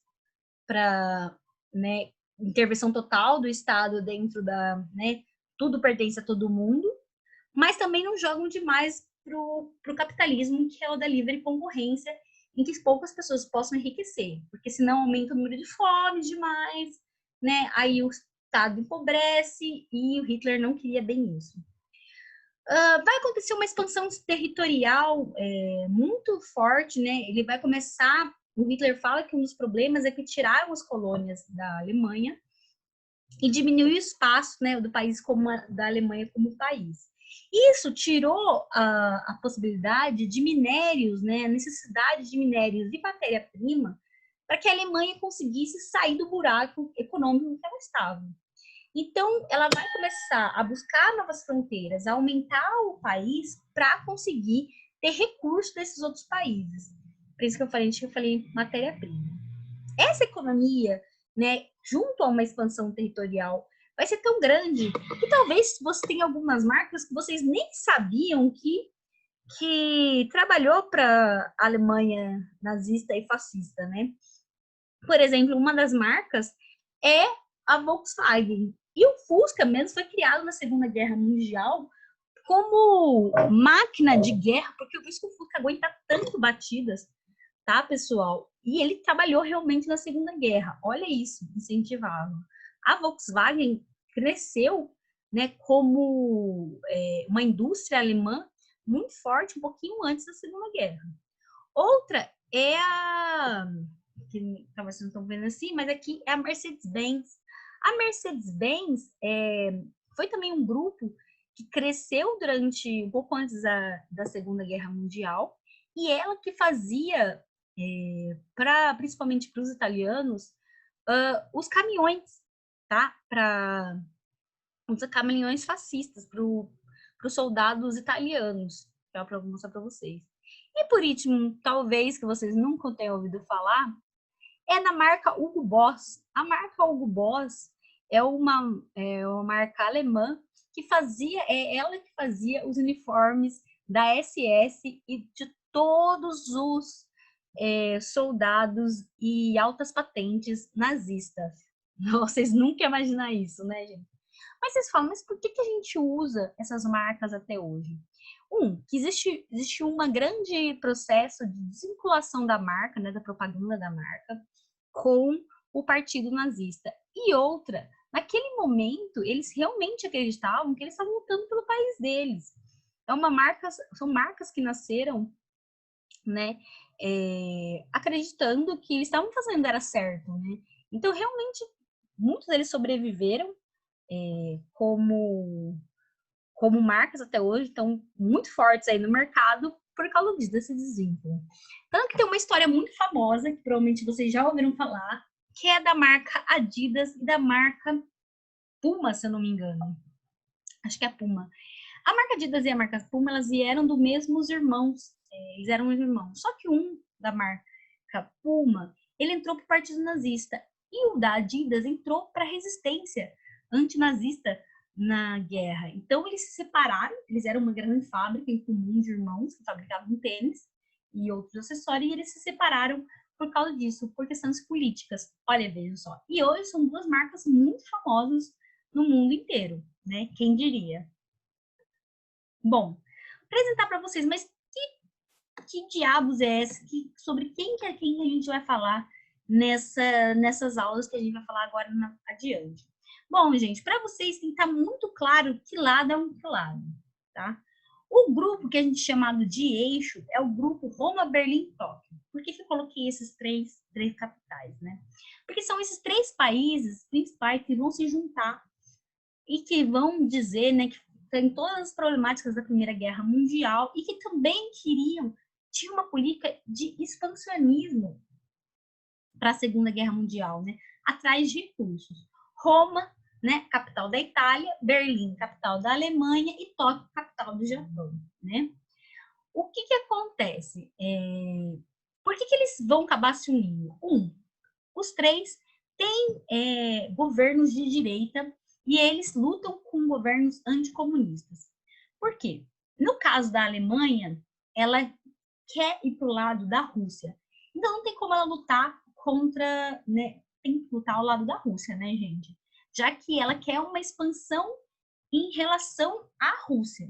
para, né, intervenção total do Estado dentro né, tudo pertence a todo mundo, mas também não jogam demais para o capitalismo, que é o da livre concorrência, em que poucas pessoas possam enriquecer, porque senão aumenta o número de fome demais, né? Aí o Estado empobrece e o Hitler não queria bem isso. Vai acontecer uma expansão territorial muito forte, né? Ele vai começar. O Hitler fala que um dos problemas é que tiraram as colônias da Alemanha e diminuiu o espaço, né, do país da Alemanha como país. Isso tirou a possibilidade de minérios, né, a necessidade de minérios e matéria-prima para que a Alemanha conseguisse sair do buraco econômico que ela estava. Então, ela vai começar a buscar novas fronteiras, a aumentar o país para conseguir ter recursos desses outros países. Por isso que eu falei matéria-prima. Essa economia, né, junto a uma expansão territorial, vai ser tão grande que talvez você tenha algumas marcas que vocês nem sabiam que trabalhou para a Alemanha nazista e fascista, né? Por exemplo, uma das marcas é a Volkswagen. E o Fusca mesmo foi criado na Segunda Guerra Mundial como máquina de guerra, porque eu vi que o Fusca aguenta tanto batidas, tá, pessoal? E ele trabalhou realmente na Segunda Guerra. Olha isso, incentivado. A Volkswagen cresceu, né, como uma indústria alemã muito forte um pouquinho antes da Segunda Guerra. Outra é que talvez vocês não estão vendo assim, mas aqui é a Mercedes-Benz. A Mercedes-Benz foi também um grupo que cresceu durante um pouco antes da Segunda Guerra Mundial, e ela que fazia, principalmente para os italianos, os caminhões, tá? Para os caminhões fascistas, para os soldados italianos, para mostrar para vocês. E por último, talvez que vocês nunca tenham ouvido falar, é na marca Hugo Boss. A marca Hugo Boss é uma marca alemã que ela que fazia os uniformes da SS e de todos os soldados e altas patentes nazistas. Vocês nunca imaginam isso, né, gente? Mas vocês falam, mas por que a gente usa essas marcas até hoje? Que existe um grande processo de desvinculação da marca, né, da propaganda da marca, com o partido nazista. E outra, naquele momento, eles realmente acreditavam que eles estavam lutando pelo país deles. São marcas que nasceram, né, acreditando que eles estavam fazendo era certo, né? Então, realmente, muitos deles sobreviveram como marcas até hoje, estão muito fortes aí no mercado por causa desse desvínculo. Tanto que tem uma história muito famosa, que provavelmente vocês já ouviram falar, que é da marca Adidas e da marca Puma, se eu não me engano. Acho que é a Puma. A marca Adidas e a marca Puma, elas vieram do mesmos irmãos. Eles eram irmãos. Só que um da marca Puma, ele entrou para o partido nazista. E o da Adidas entrou para a resistência antinazista na guerra. Então, eles se separaram. Eles eram uma grande fábrica em comum de irmãos que fabricavam tênis e outros acessórios. E eles se separaram por causa disso, por questões políticas. Olha, veja só. E hoje são duas marcas muito famosas no mundo inteiro, né? Quem diria? Bom, apresentar para vocês, mas que diabos é esse? Sobre quem a gente vai falar nessas aulas que a gente vai falar agora adiante? Bom, gente, para vocês tem que estar muito claro que lado é um que lado, tá? O grupo que a gente chamado de eixo é o grupo Roma, Berlim, Tóquio. Por que eu coloquei esses três capitais, né? Porque são esses três países principais que vão se juntar e que vão dizer, né, que tem todas as problemáticas da Primeira Guerra Mundial e que também tinha uma política de expansionismo para a Segunda Guerra Mundial, né, atrás de recursos. Roma, né, capital da Itália, Berlim, capital da Alemanha e Tóquio, capital do Japão, né? O que acontece? Por que eles vão acabar se unindo? Os três têm governos de direita e eles lutam com governos anticomunistas. Por quê? No caso da Alemanha, ela quer ir para o lado da Rússia. Então, não tem como ela lutar contra, né? Tem que lutar ao lado da Rússia, né, gente? Já que ela quer uma expansão em relação à Rússia.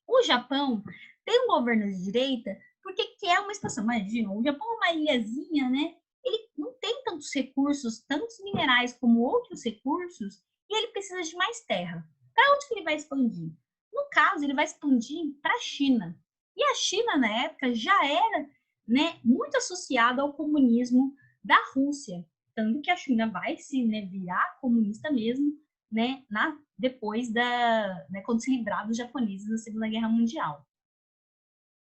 O Japão tem um governo de direita porque quer uma expansão. Imagina, o Japão é uma ilhazinha, né? Ele não tem tantos recursos, tantos minerais como outros recursos, e ele precisa de mais terra. Para onde que ele vai expandir? No caso, ele vai expandir para a China. E a China, na época, já era, né, muito associada ao comunismo da Rússia. Tanto que a China vai se, né, virar comunista mesmo, né, depois quando se livrar dos japoneses na Segunda Guerra Mundial.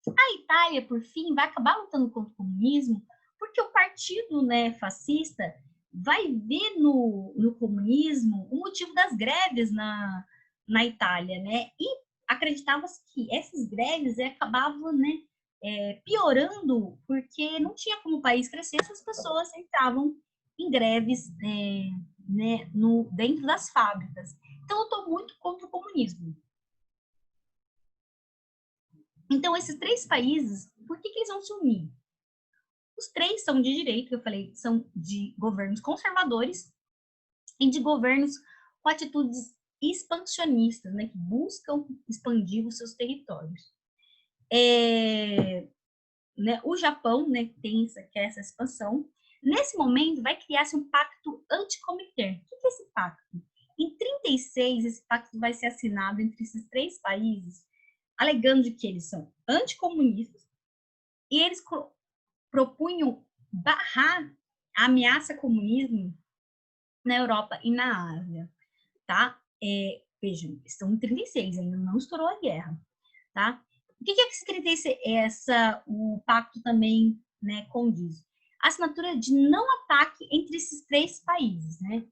A Itália, por fim, vai acabar lutando contra o comunismo porque o partido, né, fascista vai ver no comunismo o motivo das greves na Itália, né? E acreditava-se que essas greves acabavam, né, piorando porque não tinha como o país crescer se as pessoas entravam em greves né, dentro das fábricas. Então, eu estou muito contra o comunismo. Então, esses 3 países, por que eles vão se unir? Os 3 são de direita, que eu falei, são de governos conservadores e de governos com atitudes expansionistas, né, que buscam expandir os seus territórios. Né, o Japão, né, quer essa expansão. Nesse momento, vai criar-se um pacto anticomitê. O que é esse pacto? Em 36, esse pacto vai ser assinado entre esses 3 países, alegando que eles são anticomunistas e eles propunham barrar a ameaça comunismo na Europa e na Ásia, tá? Vejam, estão em 36, ainda não estourou a guerra, tá? O que é que esse 36, o pacto também, né, condiz? A assinatura de não ataque entre esses 3 países, né?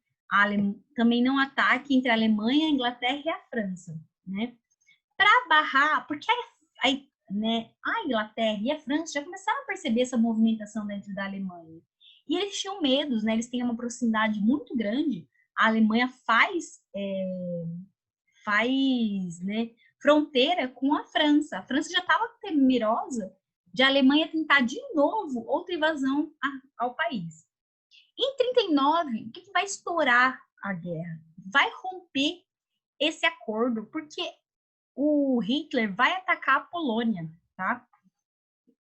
Também não ataque entre a Alemanha, a Inglaterra e a França, né? Para barrar, porque aí, né, a Inglaterra e a França já começaram a perceber essa movimentação dentro da Alemanha. E eles tinham medos, né? Eles têm uma proximidade muito grande. A Alemanha faz, né, fronteira com a França. A França já estava temerosa de a Alemanha tentar de novo outra invasão ao país. Em 39, o que vai estourar a guerra? Vai romper esse acordo, porque o Hitler vai atacar a Polônia, tá?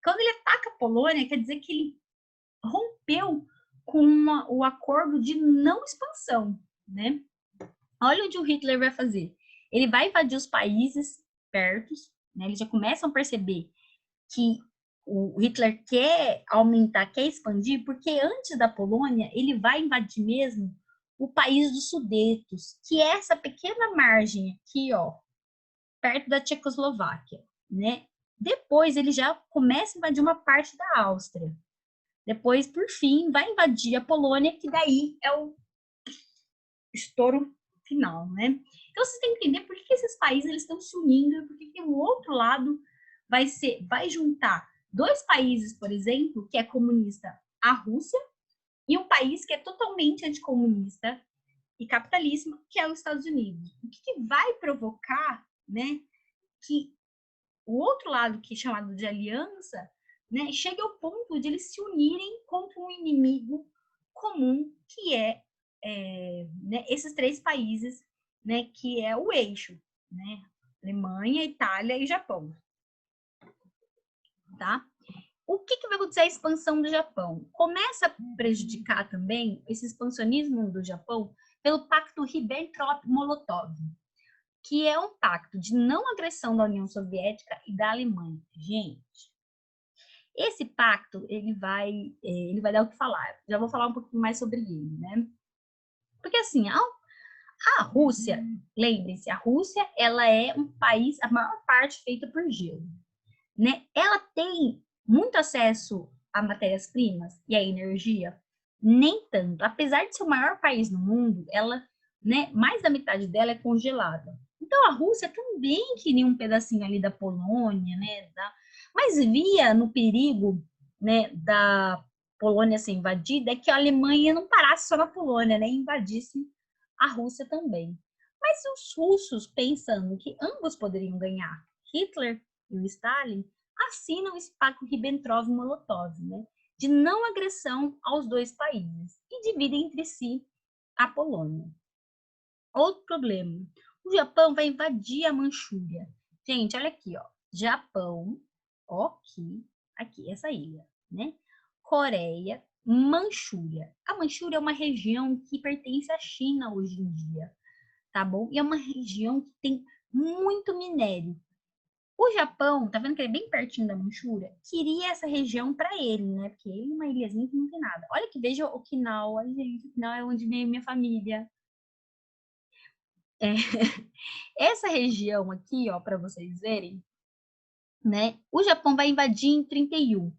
Quando ele ataca a Polônia, quer dizer que ele rompeu com o acordo de não expansão, né? Olha onde o Hitler vai fazer. Ele vai invadir os países perto, né? Eles já começam a perceber que o Hitler quer aumentar, quer expandir, porque antes da Polônia, ele vai invadir mesmo o país dos Sudetos, que é essa pequena margem aqui, ó, perto da Tchecoslováquia, né? Depois ele já começa a invadir uma parte da Áustria. Depois, por fim, vai invadir a Polônia, que daí é o estouro final, né? Então vocês têm que entender por que esses países eles estão se unindo, por que o outro lado vai juntar 2 países, por exemplo, que é comunista, a Rússia, e um país que é totalmente anticomunista e capitalista, que é os Estados Unidos. O que vai provocar, né, que o outro lado, que é chamado de aliança, né, chegue ao ponto de eles se unirem contra um inimigo comum, que né, esses 3 países, né, que é o eixo, né, Alemanha, Itália e Japão, tá? O que vai acontecer a expansão do Japão? Começa a prejudicar também esse expansionismo do Japão pelo pacto Ribbentrop-Molotov, que é um pacto de não agressão da União Soviética e da Alemanha. Gente, esse pacto ele vai dar o que falar. Já vou falar um pouquinho mais sobre ele, né? Porque assim, a Rússia, lembrem-se, a Rússia ela é um país, a maior parte feita por gelo, né? Ela tem muito acesso a matérias-primas e a energia, nem tanto. Apesar de ser o maior país do mundo, ela, né, mais da metade dela é congelada. Então a Rússia também queria um pedacinho ali da Polônia, né? Mas via no perigo, né, da Polônia ser invadida, é que a Alemanha não parasse só na Polônia, né? E invadisse a Rússia também. Mas os russos, pensando que ambos poderiam ganhar, Hitler e o Stalin, assinam esse pacto Ribbentrop-Molotov, né, de não agressão aos 2 países e dividem entre si a Polônia. Outro problema, o Japão vai invadir a Manchúria. Gente, olha aqui, ó, Japão, aqui, essa ilha, né, Coreia, Manchúria. A Manchúria é uma região que pertence à China hoje em dia, tá bom? E é uma região que tem muito minério. O Japão, tá vendo que ele é bem pertinho da Manchúria? Queria essa região para ele, né? Porque ele é uma ilhazinha que não tem nada. Olha que veja Okinawa, gente, Okinawa é onde veio minha família. É. Essa região aqui, ó, para vocês verem, né? O Japão vai invadir em 31.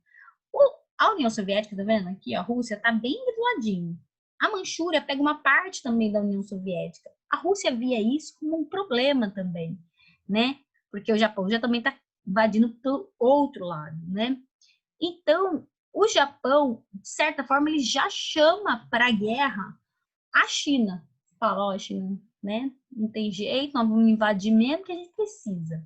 A União Soviética, tá vendo aqui? A Rússia tá bem do ladinho. A Manchúria pega uma parte também da União Soviética. A Rússia via isso como um problema também, né? Porque o Japão já também tá invadindo pelo outro lado, né? Então, o Japão, de certa forma, ele já chama para a guerra a China. Fala, ó, China, né? Não tem jeito, nós vamos invadir mesmo que a gente precisa.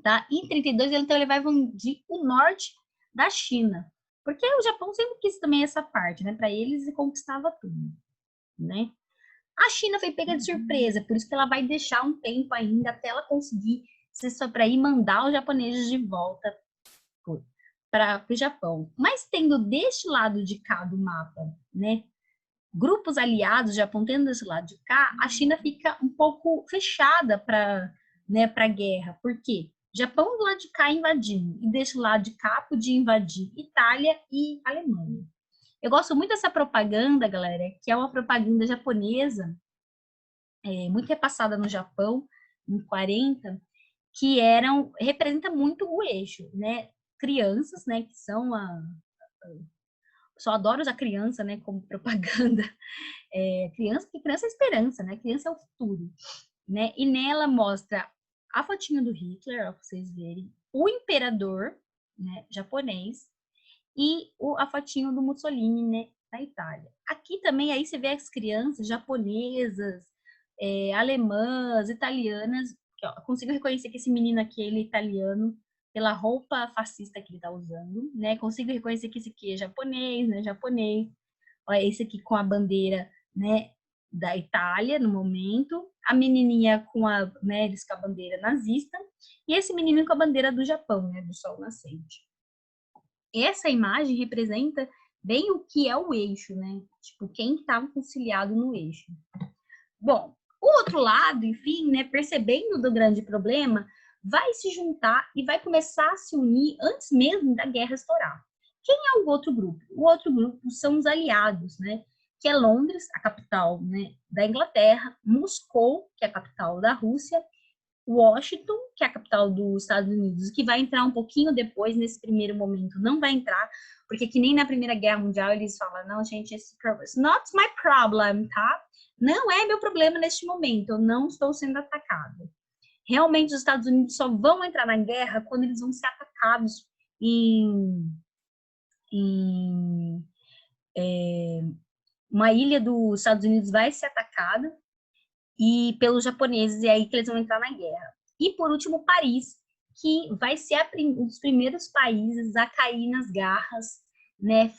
Tá? Em 32, então, ele vai invadir o norte da China. Porque o Japão sempre quis também essa parte, né? Para eles, e conquistava tudo, né? A China foi pega de surpresa, por isso que ela vai deixar um tempo ainda até ela conseguir, se for para ir mandar os japoneses de volta para o Japão. Mas tendo deste lado de cá do mapa, né, grupos aliados, Japão tendo desse lado de cá, a China fica um pouco fechada para, né, para a guerra. Por quê? Japão do lado de cá invadindo, e desse lado de cá podia invadir Itália e Alemanha. Eu gosto muito dessa propaganda, galera, que é uma propaganda japonesa, muito repassada no Japão, em 40, que representa muito o eixo, né? Crianças, né, que são só adoro usar criança, né, como propaganda. Criança, porque criança é esperança, né? Criança é o futuro, né? E nela mostra a fotinha do Hitler, ó, pra vocês verem, o imperador, né, japonês, e a fotinho do Mussolini, né, na Itália. Aqui também aí você vê as crianças japonesas, alemãs, italianas. Eu consigo reconhecer que esse menino aqui ele é italiano pela roupa fascista que ele está usando, né? Consigo reconhecer que esse aqui é japonês, né? Japonês. Olha, esse aqui com a bandeira, né, da Itália no momento, a menininha com eles com a bandeira nazista e esse menino com a bandeira do Japão, né, do sol nascente. Essa imagem representa bem o que é o eixo, né? Tipo, quem estava conciliado no eixo. Bom, o outro lado, enfim, né, percebendo do grande problema, vai se juntar e vai começar a se unir antes mesmo da guerra estourar. Quem é o outro grupo? O outro grupo são os aliados, né? Que é Londres, a capital, né, da Inglaterra, Moscou, que é a capital da Rússia, Washington, que é a capital dos Estados Unidos, que vai entrar um pouquinho depois, nesse primeiro momento não vai entrar, porque que nem na Primeira Guerra Mundial eles falam, não, gente, it's not my problem, tá? Não é meu problema neste momento, eu não estou sendo atacado. Realmente os Estados Unidos só vão entrar na guerra quando eles vão ser atacados uma ilha dos Estados Unidos vai ser atacada e pelos japoneses, e é aí que eles vão entrar na guerra. E por último, Paris, que vai ser um dos primeiros países a cair nas garras, né,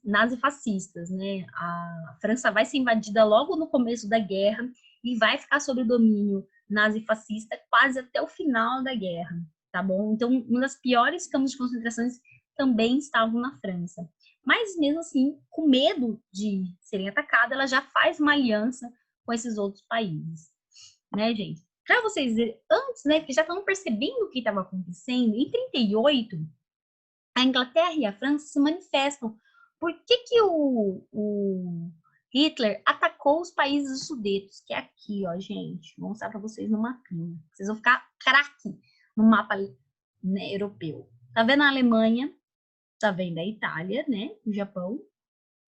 nazifascistas, né? A França vai ser invadida logo no começo da guerra e vai ficar sob o domínio nazifascista quase até o final da guerra, tá bom? Então, uma das piores campos de concentrações também estavam na França. Mas mesmo assim, com medo de serem atacadas, ela já faz uma aliança com esses outros países, né, gente? Para vocês verem, antes, né, que já estão percebendo o que estava acontecendo, em 38, a Inglaterra e a França se manifestam. Por que o Hitler atacou os países dos Sudetos? Que é aqui, ó, gente. Vou mostrar para vocês no mapinha. Vocês vão ficar craque no mapa, né, europeu. Tá vendo a Alemanha? Tá vendo a Itália, né? O Japão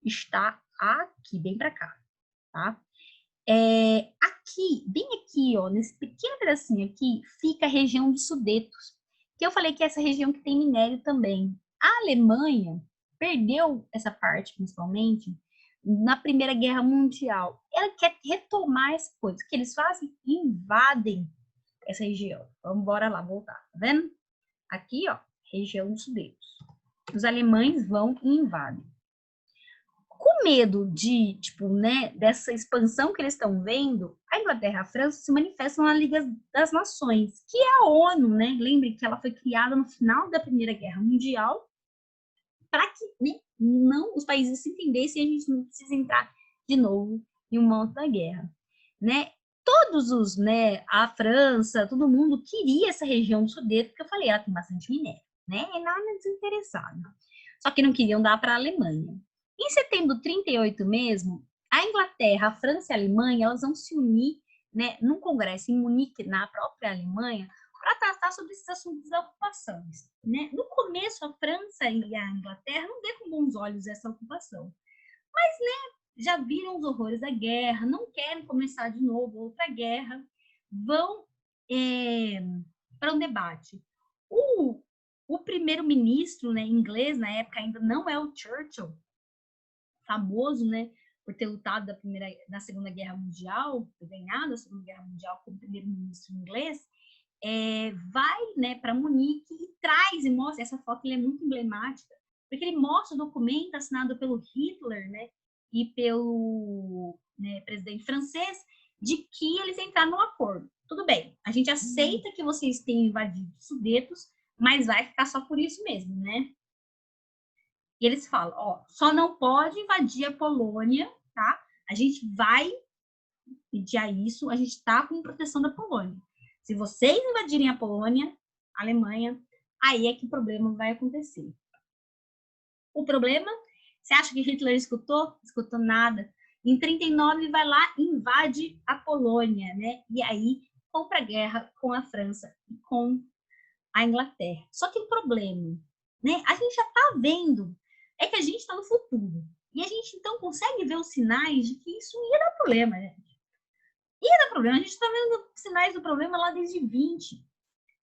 está aqui, bem para cá, tá? Aqui, bem aqui, ó, nesse pequeno pedacinho aqui, fica a região dos Sudetos, que eu falei que é essa região que tem minério também. A Alemanha perdeu essa parte, principalmente, na Primeira Guerra Mundial. Ela quer retomar essa coisa. O que eles fazem? Invadem essa região. Vamos embora lá, voltar. Tá vendo? Aqui, ó, região dos Sudetos. Os alemães vão e invadem. Com medo de, tipo, né, dessa expansão que eles estão vendo, a Inglaterra e a França se manifestam na Liga das Nações, que é a ONU, né? Lembre que ela foi criada no final da Primeira Guerra Mundial para que, né, não os países se entendessem e a gente não precisa entrar de novo em uma outra guerra, né? Todos os, né, a França, todo mundo queria essa região do Sudeste, porque eu falei, ela tem bastante minério, né? E nada desinteressado. Só que não queriam dar para a Alemanha. Em setembro de 38 mesmo, a Inglaterra, a França e a Alemanha, elas vão se unir, né, num congresso em Munique, na própria Alemanha, para tratar sobre esses assuntos das ocupações, né? No começo, a França e a Inglaterra não vê com bons olhos essa ocupação, mas, né, já viram os horrores da guerra, não querem começar de novo outra guerra, vão para um debate. O primeiro-ministro, né, inglês, na época, ainda não é o Churchill, famoso, né, por ter lutado na Segunda Guerra Mundial, ter ganhado a Segunda Guerra Mundial como primeiro-ministro inglês, vai, né, para Munique e traz e mostra, essa foto ele é muito emblemática, porque ele mostra o documento assinado pelo Hitler, né, e pelo, né, presidente francês, de que eles entraram num acordo. Tudo bem, a gente aceita que vocês tenham invadido os Sudetos, mas vai ficar só por isso mesmo, né? E eles falam, ó, só não pode invadir a Polônia, tá? A gente vai pedir a isso, a gente tá com proteção da Polônia. Se vocês invadirem a Polônia, a Alemanha, aí é que o problema vai acontecer. O problema, você acha que Hitler escutou? Escutou nada. Em 39 ele vai lá e invade a Polônia, né? E aí compra guerra com a França e com a Inglaterra. Só que o problema, né? A gente já tá vendo, é que a gente está no futuro. E a gente então consegue ver os sinais de que isso ia dar problema, né? Ia dar problema. A gente está vendo sinais do problema lá desde 20.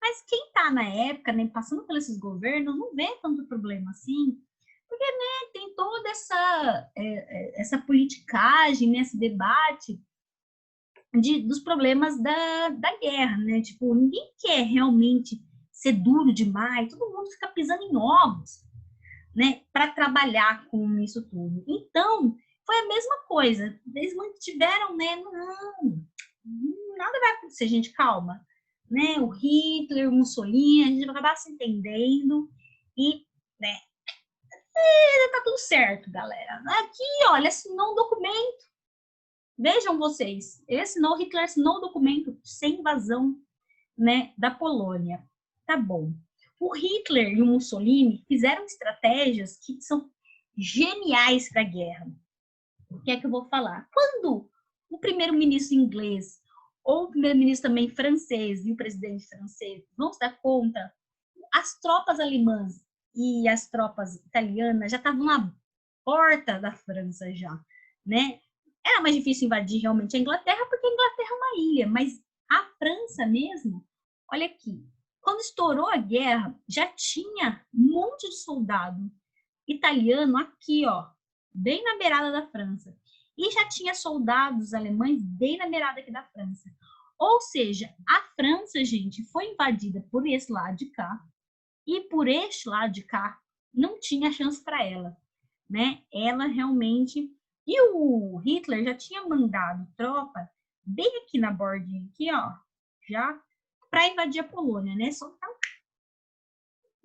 Mas quem está na época, né, passando por esses governos, não vê tanto problema assim. Porque, né, tem toda essa politicagem, né, esse debate dos problemas da guerra, né? Tipo, ninguém quer realmente ser duro demais, todo mundo fica pisando em ovos, né, para trabalhar com isso tudo. Então, foi a mesma coisa. Eles mantiveram, né, não, nada vai acontecer, gente, calma. Né, o Hitler, o Mussolini, a gente vai acabar se entendendo e, né, tá tudo certo, galera. Aqui, olha, assinou um documento. Vejam vocês, Hitler assinou o documento sem invasão, né, da Polônia. Tá bom. O Hitler e o Mussolini fizeram estratégias que são geniais para a guerra. O que é que eu vou falar? Quando o primeiro-ministro inglês ou o primeiro-ministro também francês e o presidente francês vão se dar conta, as tropas alemãs e as tropas italianas já estavam na porta da França já, né? Era mais difícil invadir realmente a Inglaterra, porque a Inglaterra é uma ilha, mas a França mesmo, olha aqui, quando estourou a guerra, já tinha um monte de soldado italiano aqui, ó, bem na beirada da França. E já tinha soldados alemães bem na beirada aqui da França. Ou seja, a França, gente, foi invadida por esse lado de cá, e por este lado de cá não tinha chance para ela, né? Ela realmente... E o Hitler já tinha mandado tropa bem aqui na bordinha, aqui, ó, já para invadir a Polônia, né? Só tá...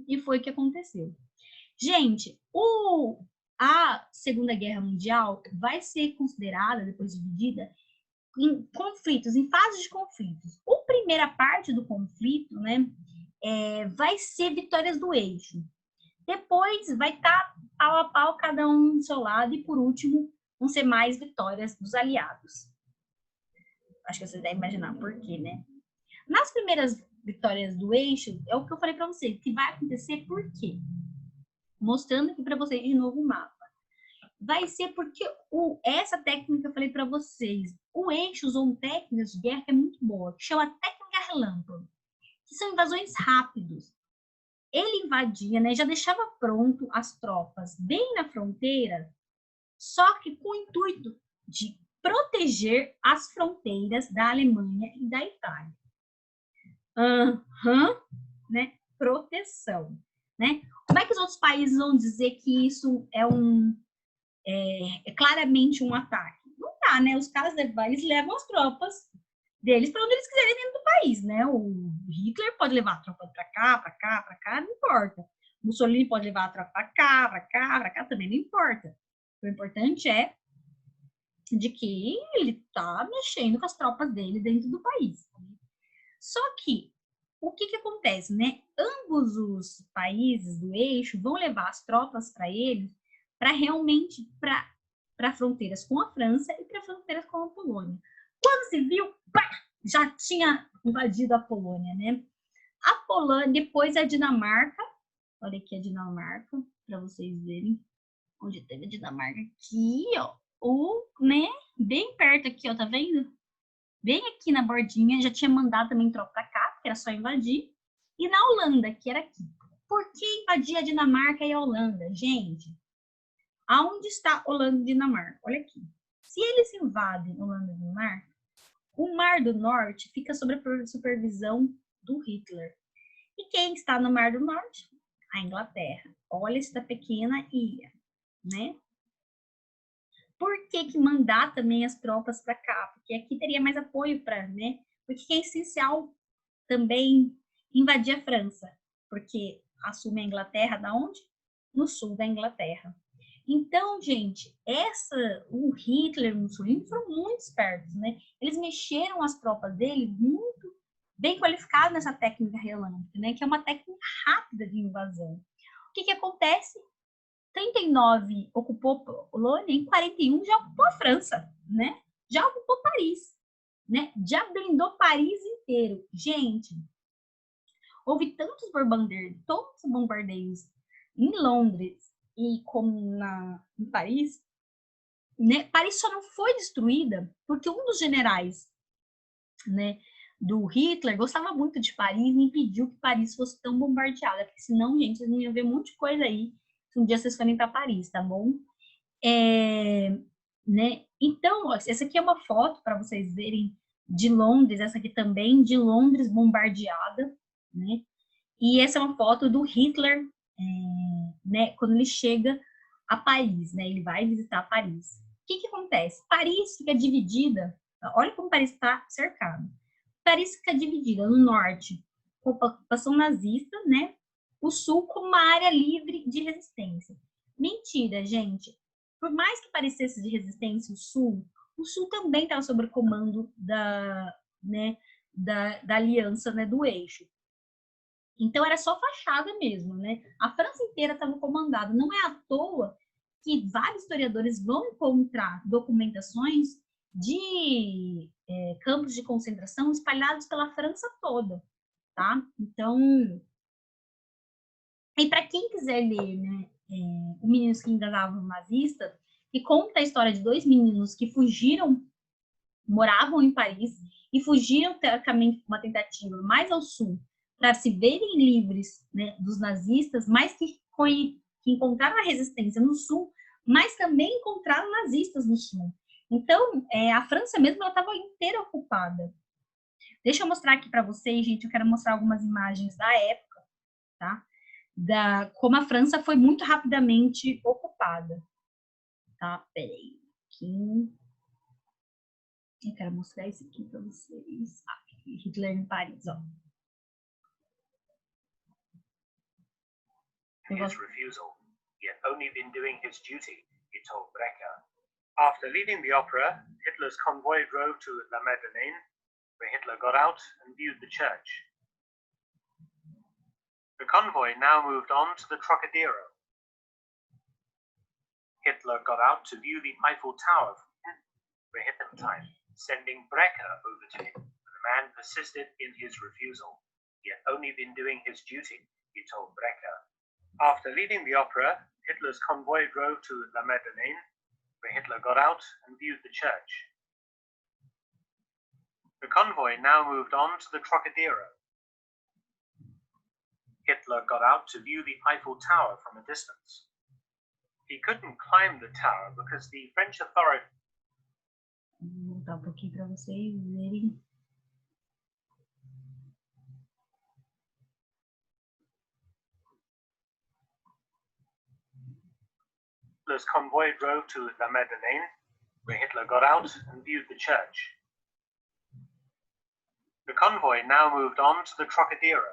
E foi o que aconteceu. Gente, a Segunda Guerra Mundial vai ser considerada, depois dividida, em conflitos, em fases de conflitos. A primeira parte do conflito, né, vai ser vitórias do eixo. Depois vai estar pau a pau, cada um do seu lado, e por último, vão ser mais vitórias dos aliados. Acho que você deve imaginar por quê, né? Nas primeiras vitórias do eixo, é o que eu falei para vocês, que vai acontecer por quê? Mostrando aqui para vocês de novo o mapa. Vai ser porque essa técnica que eu falei para vocês, o eixo usou uma técnica de guerra que é muito boa, que chama técnica relâmpago, que são invasões rápidas. Ele invadia, né, já deixava pronto as tropas bem na fronteira, só que com o intuito de proteger as fronteiras da Alemanha e da Itália. Né? Proteção, né? Como é que os outros países vão dizer que isso é claramente um ataque? Não tá, né? Os caras eles levam as tropas deles para onde eles quiserem dentro do país, né? O Hitler pode levar a tropa para cá, para cá, para cá, não importa. O Mussolini pode levar a tropa para cá, para cá, para cá, também não importa. O importante é de que ele tá mexendo com as tropas dele dentro do país. Só que o que acontece, né? Ambos os países do eixo vão levar as tropas para eles para realmente para fronteiras com a França e para fronteiras com a Polônia. Quando se viu, pá, já tinha invadido a Polônia, né? A Polônia, depois a Dinamarca, olha aqui a Dinamarca, para vocês verem onde teve a Dinamarca, aqui, ó, né? Bem perto aqui, ó, tá vendo? Bem aqui na bordinha, já tinha mandado também tropa para cá, que era só invadir. E na Holanda, que era aqui. Por que invadir a Dinamarca e a Holanda? Gente, aonde está Holanda e Dinamarca? Olha aqui. Se eles invadem Holanda e Dinamarca, o Mar do Norte fica sob a supervisão do Hitler. E quem está no Mar do Norte? A Inglaterra. Olha esta pequena ilha, né? Por que mandar também as tropas para cá? Porque aqui teria mais apoio para, né? Porque é essencial também invadir a França, porque assume a Inglaterra da onde? No sul da Inglaterra. Então, gente, o Hitler e o Mussolini foram muito espertos, né? Eles mexeram as tropas dele muito bem qualificadas nessa técnica relâmpago, né? Que é uma técnica rápida de invasão. O que acontece? 39 ocupou Polônia, em 41 já ocupou a França, né? Já ocupou Paris, né? Já blindou Paris inteiro. Gente, houve tantos bombardeios em Londres e como em Paris, né? Paris só não foi destruída porque um dos generais, né, do Hitler gostava muito de Paris e impediu que Paris fosse tão bombardeada, porque senão, gente, vocês não iam ver um monte de coisa aí se um dia vocês forem para Paris, tá bom? Né? Então, essa aqui é uma foto para vocês verem de Londres, essa aqui também de Londres bombardeada, né? E essa é uma foto do Hitler, né? Quando ele chega a Paris, né? Ele vai visitar Paris. O que acontece? Paris fica dividida. Olha como Paris está cercado. Paris fica dividida no norte com a ocupação nazista, né? O sul com uma área livre de resistência. Mentira, gente. Por mais que parecesse de resistência o sul também estava sob o comando né, da aliança, né, do eixo. Então era só fachada mesmo, né? A França inteira estava comandada. Não é à toa que vários historiadores vão encontrar documentações de campos de concentração espalhados pela França toda, tá? Então, e para quem quiser ler, né, O Meninos que Enganavam o Nazista, que conta a história de dois meninos que fugiram, moravam em Paris e fugiram teoricamente uma tentativa mais ao sul para se verem livres, né, dos nazistas, mas que encontraram a resistência no sul, mas também encontraram nazistas no sul. Então, a França mesmo estava inteira ocupada. Deixa eu mostrar aqui para vocês, gente, eu quero mostrar algumas imagens da época, tá? Como a França foi muito rapidamente ocupada. Tá? Peraí. Aqui. Eu quero mostrar isso aqui para vocês. Hitler em Paris, ó. His refusal. He had only been doing his duty, he told Brecker. After leaving the opera, Hitler's convoy drove to La Madeleine, where Hitler got out and viewed the church. The convoy now moved on to the Trocadero. Hitler got out to view the Eiffel Tower for Hitler time, sending Brecker over to him. The man persisted in his refusal. He had only been doing his duty, he told Brecker. After leaving the opera, Hitler's convoy drove to La Madeleine, where Hitler got out and viewed the church. The convoy now moved on to the Trocadero. Hitler got out to view the Eiffel Tower from a distance. He couldn't climb the tower because the French authorities. Vou voltar um pouquinho para vocês verem. Hitler's convoy drove to La Madeleine, where Hitler got out and viewed the church. The convoy now moved on to the Trocadero.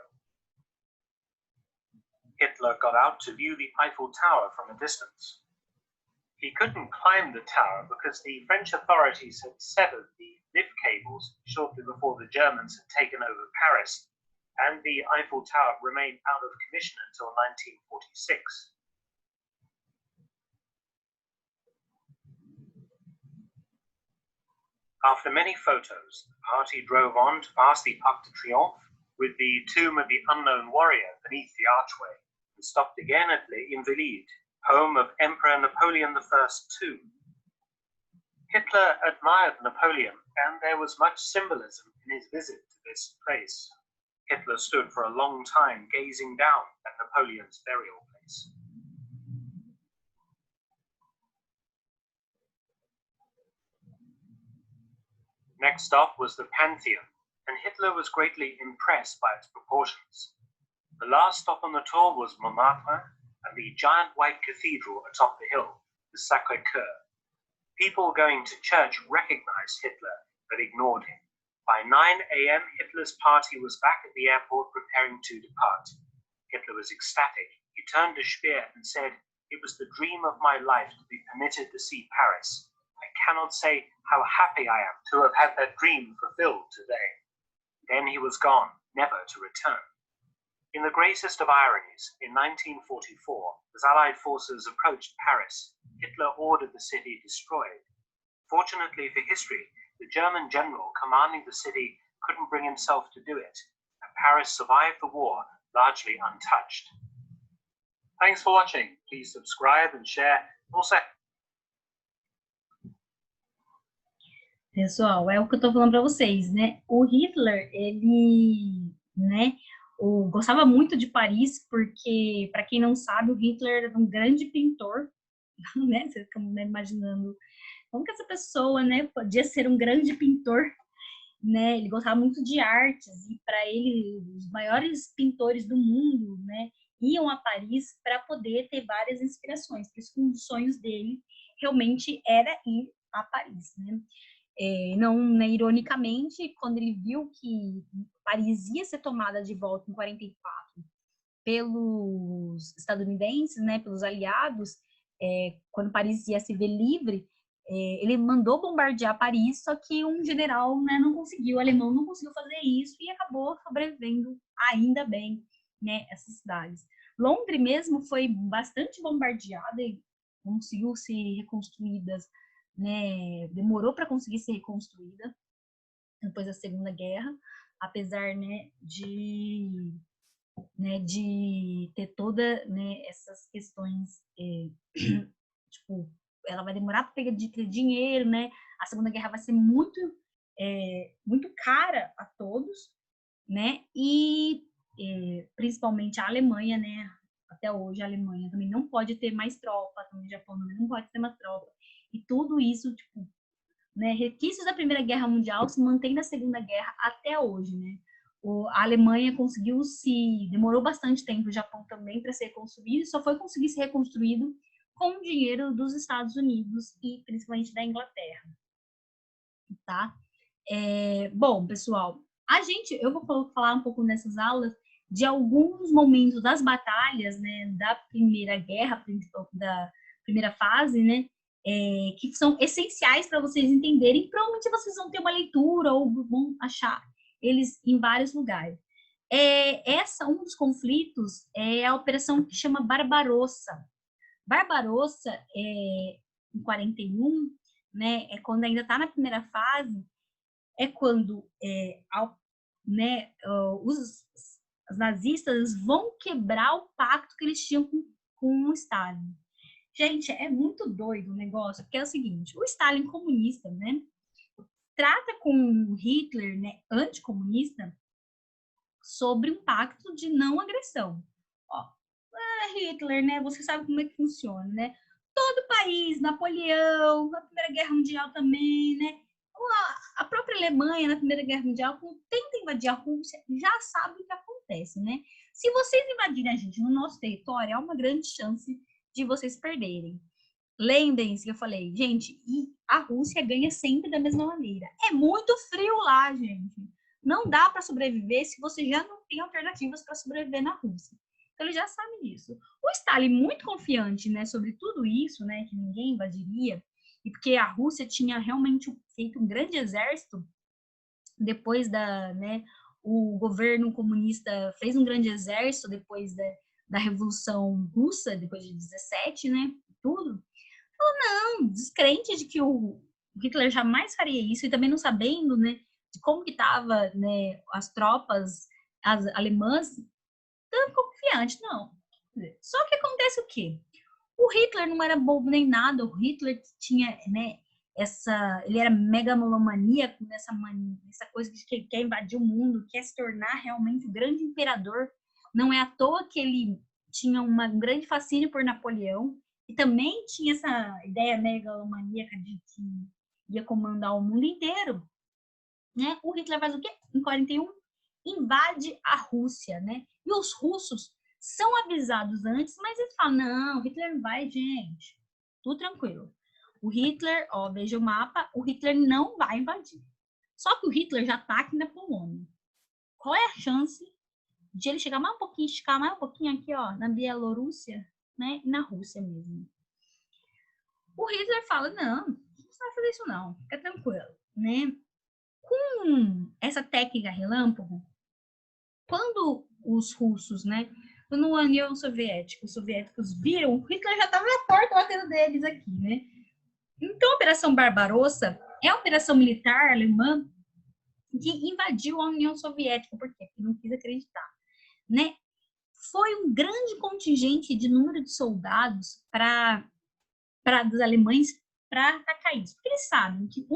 Hitler got out to view the Eiffel Tower from a distance. He couldn't climb the tower because the French authorities had severed the lift cables shortly before the Germans had taken over Paris, and the Eiffel Tower remained out of commission until 1946. After many photos, the party drove on to pass the Arc de Triomphe with the tomb of the unknown warrior beneath the archway, and stopped again at Les Invalides, home of Emperor Napoleon I's tomb. Hitler admired Napoleon, and there was much symbolism in his visit to this place. Hitler stood for a long time gazing down at Napoleon's burial place. Next stop was the Pantheon, and Hitler was greatly impressed by its proportions. The last stop on the tour was Montmartre and the giant white cathedral atop the hill, the Sacré-Cœur. People going to church recognized Hitler, but ignored him. By 9 a.m., Hitler's party was back at the airport preparing to depart. Hitler was ecstatic. He turned to Speer and said, "It was the dream of my life to be permitted to see Paris. I cannot say how happy I am to have had that dream fulfilled today." Then he was gone, never to return. In the greatest of ironies, in 1944, as Allied forces approached Paris, Hitler ordered the city destroyed. Fortunately for history, the German general commanding the city couldn't bring himself to do it, and Paris survived the war largely untouched. Thanks for watching. Please subscribe and share. Also, pessoal, é o que eu tô falando para vocês, né? O Hitler, ele, né, gostava muito de Paris, porque, para quem não sabe, o Hitler era um grande pintor, né? Vocês ficam, né, imaginando como que essa pessoa, né, podia ser um grande pintor, né? Ele gostava muito de artes, e para ele, os maiores pintores do mundo, né, iam a Paris para poder ter várias inspirações. Por isso que um dos sonhos dele realmente era ir a Paris, né? Não, né, ironicamente, quando ele viu que Paris ia ser tomada de volta em 44 pelos estadunidenses, né, pelos aliados, quando Paris ia se ver livre, ele mandou bombardear Paris, só que um general, né, não conseguiu, o alemão não conseguiu fazer isso e acabou sobrevivendo, ainda bem, né, essas cidades. Londres mesmo foi bastante bombardeada e conseguiu ser reconstruídas, né, demorou para conseguir ser reconstruída depois da Segunda Guerra, apesar, né, de ter toda, né, essas questões, tipo, ela vai demorar para ter dinheiro, né? A Segunda Guerra vai ser muito cara a todos, né? E principalmente a Alemanha, né? Até hoje a Alemanha também não pode ter mais tropa, também o Japão também não pode ter mais tropa. E tudo isso, tipo, né, requisitos da Primeira Guerra Mundial se mantém na Segunda Guerra até hoje, né? A Alemanha demorou bastante tempo, o Japão também, para ser reconstruído, e só foi conseguir ser reconstruído com o dinheiro dos Estados Unidos e principalmente da Inglaterra, tá? Bom, pessoal, eu vou falar um pouco nessas aulas de alguns momentos das batalhas, né, da Primeira Guerra, da primeira fase, né, que são essenciais para vocês entenderem. Provavelmente vocês vão ter uma leitura ou vão achar eles em vários lugares. Um dos conflitos é a operação que chama Barbarossa. Barbarossa, em 41, né, quando ainda está na primeira fase, é quando os nazistas vão quebrar o pacto que eles tinham com o Stalin. Gente, é muito doido o negócio, porque é o seguinte, o Stalin comunista, né, trata com o Hitler, né, anticomunista, sobre um pacto de não agressão. Ó, Hitler, né, você sabe como é que funciona, né? Todo país, Napoleão, na Primeira Guerra Mundial também, né? A própria Alemanha, na Primeira Guerra Mundial, quando tenta invadir a Rússia, já sabe o que acontece, né? Se vocês invadirem a gente no nosso território, há uma grande chance de vocês perderem. Lembrem-se que eu falei, gente, e a Rússia ganha sempre da mesma maneira. É muito frio lá, gente. Não dá para sobreviver se você já não tem alternativas para sobreviver na Rússia. Então, ele já sabe disso. O Stalin, muito confiante, né, sobre tudo isso, né, que ninguém invadiria, e porque a Rússia tinha realmente feito um grande exército, depois o governo comunista fez um grande exército depois da Revolução Russa, depois de 17, né, tudo. Falou, não, descrente de que o Hitler jamais faria isso, e também não sabendo, né, de como que estava, né, as tropas alemãs, tão confiante, não. Só que acontece o quê? O Hitler não era bobo nem nada, o Hitler tinha, né, ele era megalomaníaco nessa coisa de que ele quer invadir o mundo, quer se tornar realmente o grande imperador. Não é à toa que ele tinha um grande fascínio por Napoleão, e também tinha essa ideia megalomaníaca de que ia comandar o mundo inteiro, né? O Hitler faz o quê? Em 41, invade a Rússia, né? E os russos são avisados antes, mas eles falam, não, Hitler não vai, gente. Tudo tranquilo. O Hitler, ó, veja o mapa, o Hitler não vai invadir. Só que o Hitler já tá aqui na Polônia. Qual é a chance de ele chegar mais um pouquinho, esticar mais um pouquinho aqui, ó, na Bielorrússia, né? E na Rússia mesmo. O Hitler fala, não, você não vai fazer isso não, fica tranquilo, né? Com essa técnica relâmpago, quando os russos, né, quando a União Soviética, os soviéticos viram, o Hitler já estava na porta batendo deles aqui, né? Então, a Operação Barbarossa é a operação militar alemã que invadiu a União Soviética, por quê? Porque não quis acreditar, né? Foi um grande contingente de número de soldados dos alemães para atacar isso, porque eles sabem que,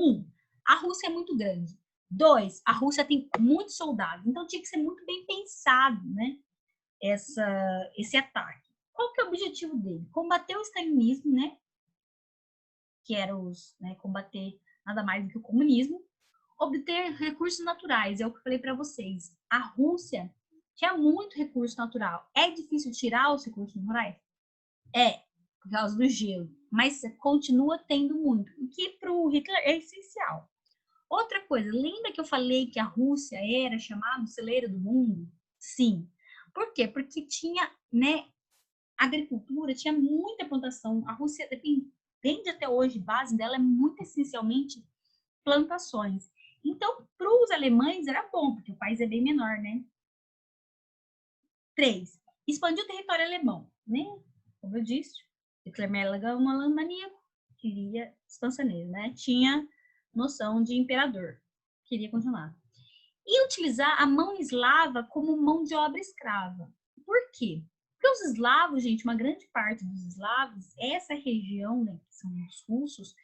a Rússia é muito grande, 2, a Rússia tem muitos soldados, então tinha que ser muito bem pensado, né, esse ataque. Qual que é o objetivo dele? Combater o stalinismo, né, que era combater nada mais do que o comunismo, obter recursos naturais, é o que eu falei para vocês. A Rússia tinha muito recurso natural. É difícil tirar os recursos naturais? É, por causa do gelo, mas continua tendo muito, o que para o Hitler é essencial. Outra coisa, lembra que eu falei que a Rússia era chamada o celeiro do mundo? Sim. Por quê? Porque tinha, né, agricultura, tinha muita plantação. A Rússia depende até hoje, base dela é muito essencialmente plantações. Então, para os alemães era bom, porque o país é bem menor, né? 3. Expandiu o território alemão, né? Como eu disse, Hitler megalomaníaco, queria expansionismo, né? Tinha noção de imperador, queria continuar. E utilizar a mão eslava como mão de obra escrava. Por quê? Porque os eslavos, gente, uma grande parte dos eslavos, essa região, né, que são os russos,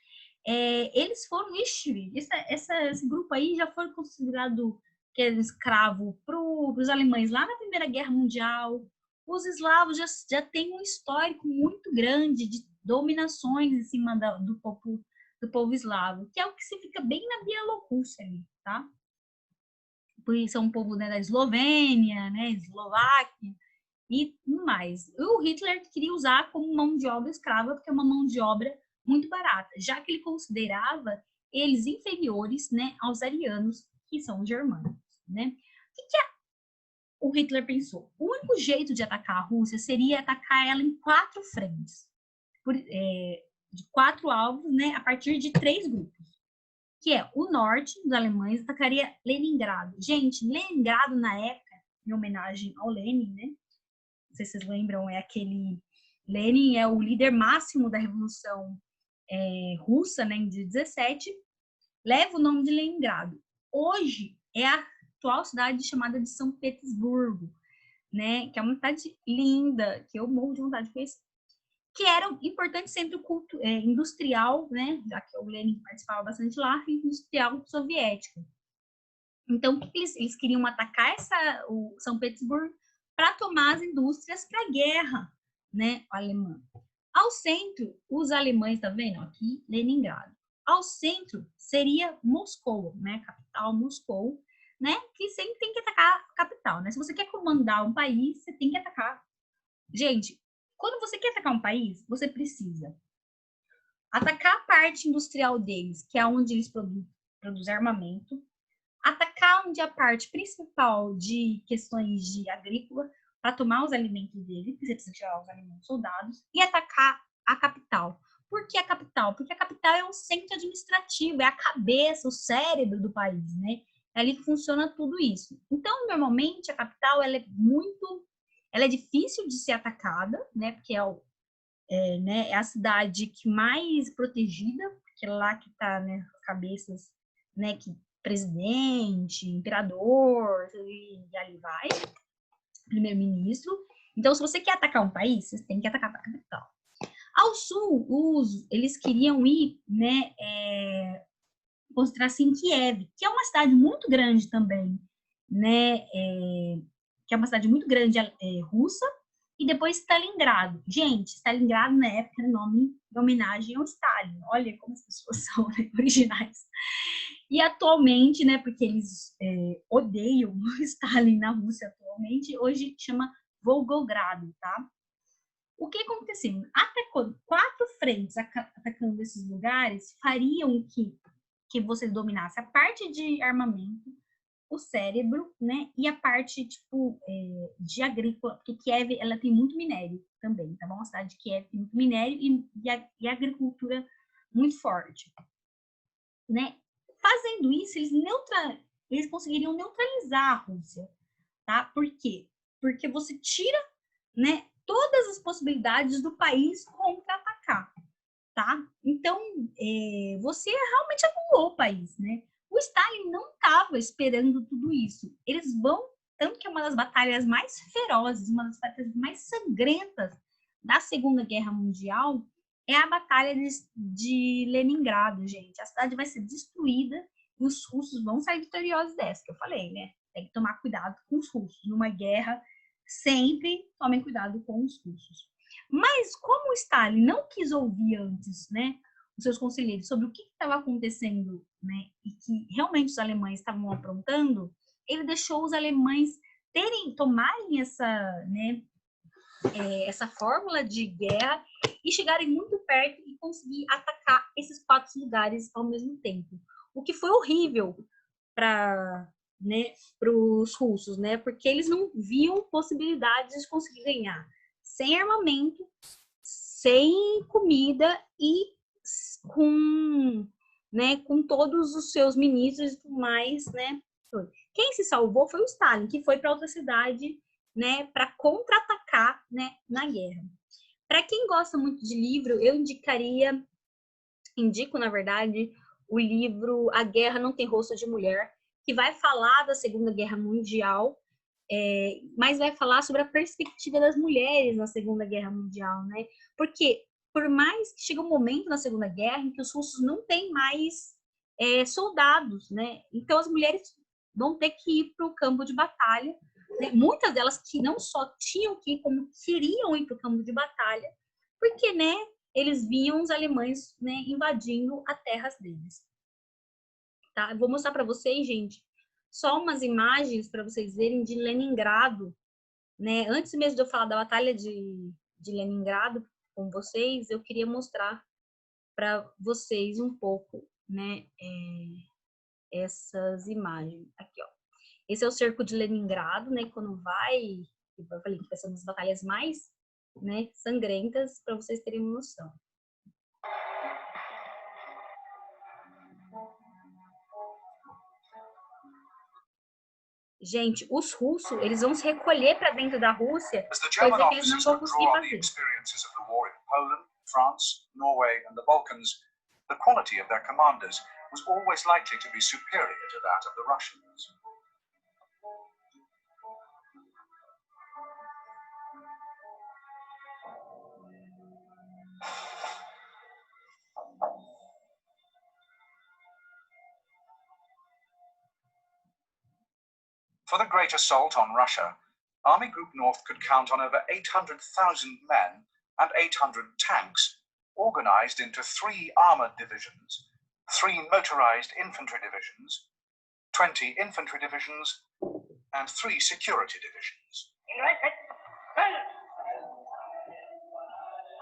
eles foram, esse grupo aí já foi considerado que era escravo para os alemães lá na Primeira Guerra Mundial. Os eslavos já têm um histórico muito grande de dominações em cima do povo eslavo, que é o que se fica bem na Bielorrússia ali, tá? São um povo, né, da Eslovênia, né, Eslováquia e tudo mais. O Hitler queria usar como mão de obra escrava, porque é uma mão de obra muito barata, já que ele considerava eles inferiores, né, aos arianos, que são os germânicos, né? O que o Hitler pensou? O único jeito de atacar a Rússia seria atacar ela em 4 frentes, de 4 alvos, né, a partir de 3 grupos, que é o norte dos alemães atacaria Leningrado. Gente, Leningrado na época, em homenagem ao Lenin, né? Não sei se vocês lembram, Lenin é o líder máximo da Revolução Russa, né, em 17, leva o nome de Leningrado. Hoje é a atual cidade chamada de São Petersburgo, né, que é uma cidade linda, que eu morro de vontade de conhecer, que era um importante centro industrial, né, já que o Lenin participava bastante lá, industrial soviético. Então, eles queriam atacar o São Petersburgo para tomar as indústrias para a guerra, né, alemã. Ao centro, os alemães, tá vendo? Aqui, Leningrado. Ao centro seria Moscou, né, capital Moscou, né, que sempre tem que atacar a capital, né? Se você quer comandar um país, você tem que atacar. Gente, quando você quer atacar um país, você precisa atacar a parte industrial deles, que é onde eles produzem armamento, atacar onde a parte principal de questões de agrícola, para tomar os alimentos dele, porque você precisa tirar os alimentos dos soldados, e atacar a capital. Por que a capital? Porque a capital é um centro administrativo, é a cabeça, o cérebro do país, né? É ali que funciona tudo isso. Então, normalmente, a capital ela é difícil de ser atacada, né? Porque é a cidade que mais protegida, porque é lá que está, né, as cabeças, né, que presidente, imperador, e ali vai, primeiro-ministro. Então, se você quer atacar um país, você tem que atacar a capital. Ao sul, eles queriam ir, né, mostrar-se em Kiev, que é uma cidade muito grande também, né, que é uma cidade muito grande russa, e depois Stalingrado. Gente, Stalingrado na época era nome de homenagem ao Stalin. Olha como as pessoas são, né, originais. E atualmente, né, porque eles odeiam o Stalin na Rússia atualmente, hoje chama Volgogrado, tá? O que aconteceu? Atacando 4 frentes, atacando esses lugares, fariam que você dominasse a parte de armamento, o cérebro, né, e a parte, tipo, de agrícola, porque Kiev, ela tem muito minério também, tá bom? A cidade de Kiev tem muito minério e agricultura muito forte, né? Fazendo isso, eles conseguiriam neutralizar a Rússia, tá? Por quê? Porque você tira, né, todas as possibilidades do país contra-atacar, tá? Então, você realmente anulou o país, né? O Stalin não estava esperando tudo isso. Eles vão, tanto que é uma das batalhas mais ferozes, uma das batalhas mais sangrentas da Segunda Guerra Mundial, é a Batalha de Leningrado, gente. A cidade vai ser destruída e os russos vão sair vitoriosos dessa, que eu falei, né? Tem que tomar cuidado com os russos. Numa guerra, sempre tomem cuidado com os russos. Mas como o Stalin não quis ouvir antes, né, os seus conselheiros sobre o que estava acontecendo, né, e que realmente os alemães estavam aprontando, ele deixou os alemães tomarem essa, né, essa fórmula de guerra e chegarem muito perto e conseguir atacar esses 4 lugares ao mesmo tempo. O que foi horrível para, né, os russos, né, porque eles não viam possibilidades de conseguir ganhar sem armamento, sem comida e com, né, com todos os seus ministros e tudo mais, né? Quem se salvou foi o Stalin, que foi para outra cidade, né, para contra-atacar, né, na guerra. Para quem gosta muito de livro, eu indico, na verdade, o livro A Guerra Não Tem Rosto de Mulher, que vai falar da Segunda Guerra Mundial, mas vai falar sobre a perspectiva das mulheres na Segunda Guerra Mundial, né? Porque por mais que chegue um momento na Segunda Guerra em que os russos não têm mais soldados, né? Então as mulheres vão ter que ir para o campo de batalha, né? Muitas delas que não só tinham que ir, como queriam ir para o campo de batalha, porque, né, eles viam os alemães, né, invadindo as terras deles. Tá? Eu vou mostrar para vocês, gente, só umas imagens para vocês verem de Leningrado, né? Antes mesmo de eu falar da batalha de Leningrado com vocês, eu queria mostrar para vocês um pouco, né, essas imagens. Aqui, ó. Esse é o cerco de Leningrado, né? Quando eu falei que vai ser uma das batalhas mais, né, sangrentas, para vocês terem uma noção. Gente, os russos, eles vão se recolher para dentro da Rússia, coisa que eles não vão conseguir fazer. Poland, France, Norway and the Balkans, the quality of their commanders was always likely to be superior to that of the Russians. For the great assault on Russia, Army Group North could count on over 800,000 men and 800 tanks, organized into 3 armored divisions, 3 motorized infantry divisions, 20 infantry divisions, and 3 security divisions.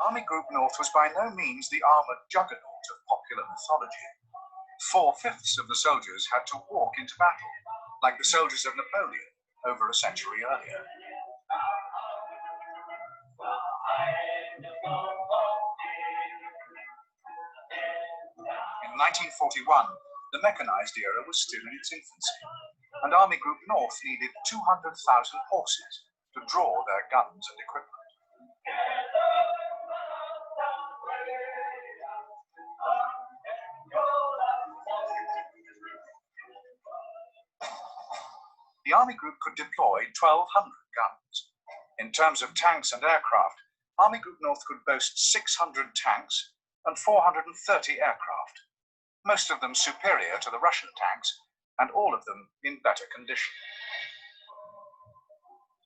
Army Group North was by no means the armored juggernaut of popular mythology. 4/5 of the soldiers had to walk into battle, like the soldiers of Napoleon over a century earlier. In 1941, the mechanized era was still in its infancy, and Army Group North needed 200,000 horses to draw their guns and equipment. The Army Group could deploy 1,200 guns. In terms of tanks and aircraft, Army Group North could boast 600 tanks and 430 aircraft, most of them superior to the Russian tanks, and all of them in better condition.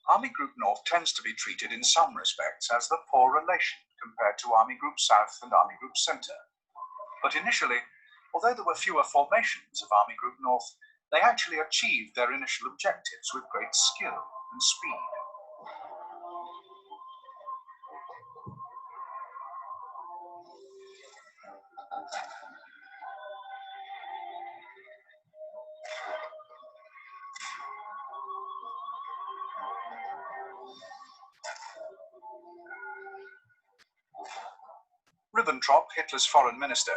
Army Group North tends to be treated in some respects as the poor relation compared to Army Group South and Army Group Centre. But initially, although there were fewer formations of Army Group North, they actually achieved their initial objectives with great skill and speed. Ribbentrop, Hitler's foreign minister,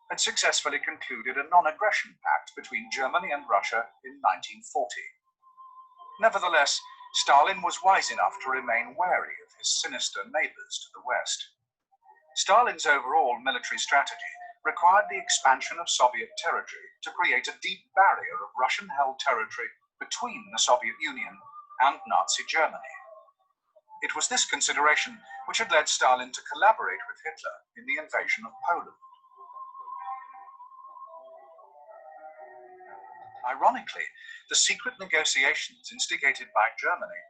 had successfully concluded a non-aggression pact between Germany and Russia in 1940. Nevertheless, Stalin was wise enough to remain wary of his sinister neighbors to the west. Stalin's overall military strategy required the expansion of Soviet territory to create a deep barrier of Russian-held territory between the Soviet Union and Nazi Germany. It was this consideration which had led Stalin to collaborate with Hitler in the invasion of Poland. Ironically, the secret negotiations instigated by Germany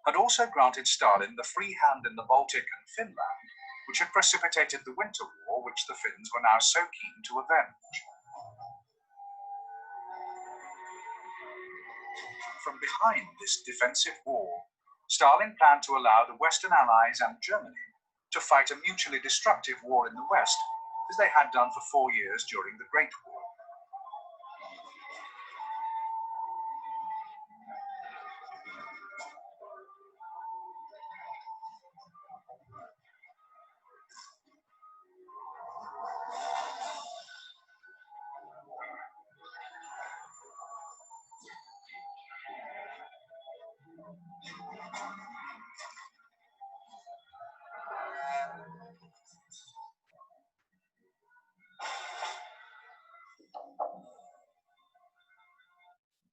had also granted Stalin the free hand in the Baltic and Finland, which had precipitated the Winter War, which the Finns were now so keen to avenge. From behind this defensive wall, Stalin planned to allow the Western Allies and Germany to fight a mutually destructive war in the West, as they had done for 4 years during the Great War.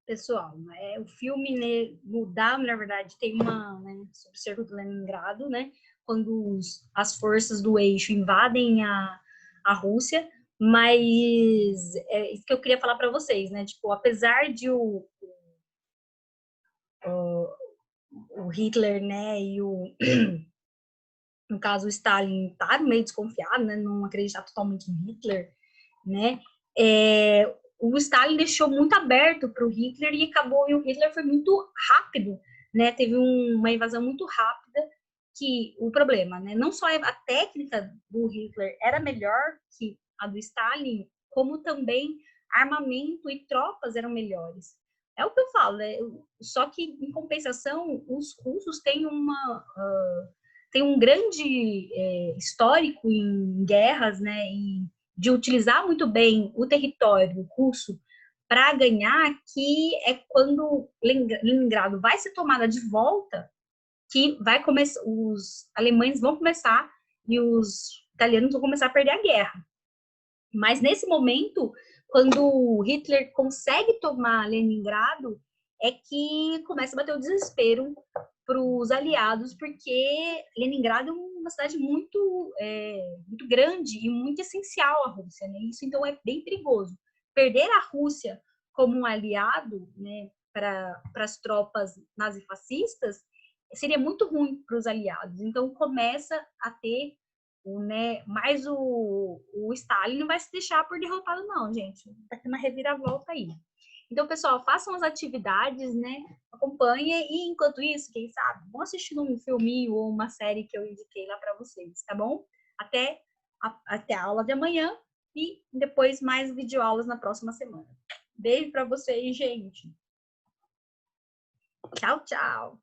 Pessoal, o filme mudar, na verdade, tem uma, né, sobre o cerco de Leningrado, né, quando as forças do eixo invadem a Rússia, mas é isso que eu queria falar para vocês, né, tipo, apesar de o Hitler, né, e no caso o Stalin estar meio desconfiado, né, não acreditar totalmente em Hitler, né, o Stalin deixou muito aberto para o Hitler e o Hitler foi muito rápido, né? Teve uma invasão muito rápida, que o problema, né? Não só a técnica do Hitler era melhor que a do Stalin, como também armamento e tropas eram melhores. É o que eu falo, né? Só que, em compensação, os russos têm um grande histórico em guerras, né? De utilizar muito bem o território russo para ganhar, que é quando Leningrado vai ser tomada de volta, que vai começar, os alemães vão começar e os italianos vão começar a perder a guerra. Mas nesse momento, quando Hitler consegue tomar Leningrado, é que começa a bater o desespero para os aliados, porque Leningrado é uma cidade muito grande e muito essencial à Rússia, né? Isso, então, é bem perigoso. Perder a Rússia como um aliado, né, para as tropas nazifascistas seria muito ruim para os aliados. Então, começa a ter, mas o Stalin não vai se deixar por derrotado, não, gente. Está tendo uma reviravolta aí. Então, pessoal, façam as atividades, né? Acompanhem e, enquanto isso, quem sabe, vão assistindo um filminho ou uma série que eu indiquei lá para vocês, tá bom? Até a aula de amanhã e depois mais videoaulas na próxima semana. Beijo para vocês, gente. Tchau, tchau.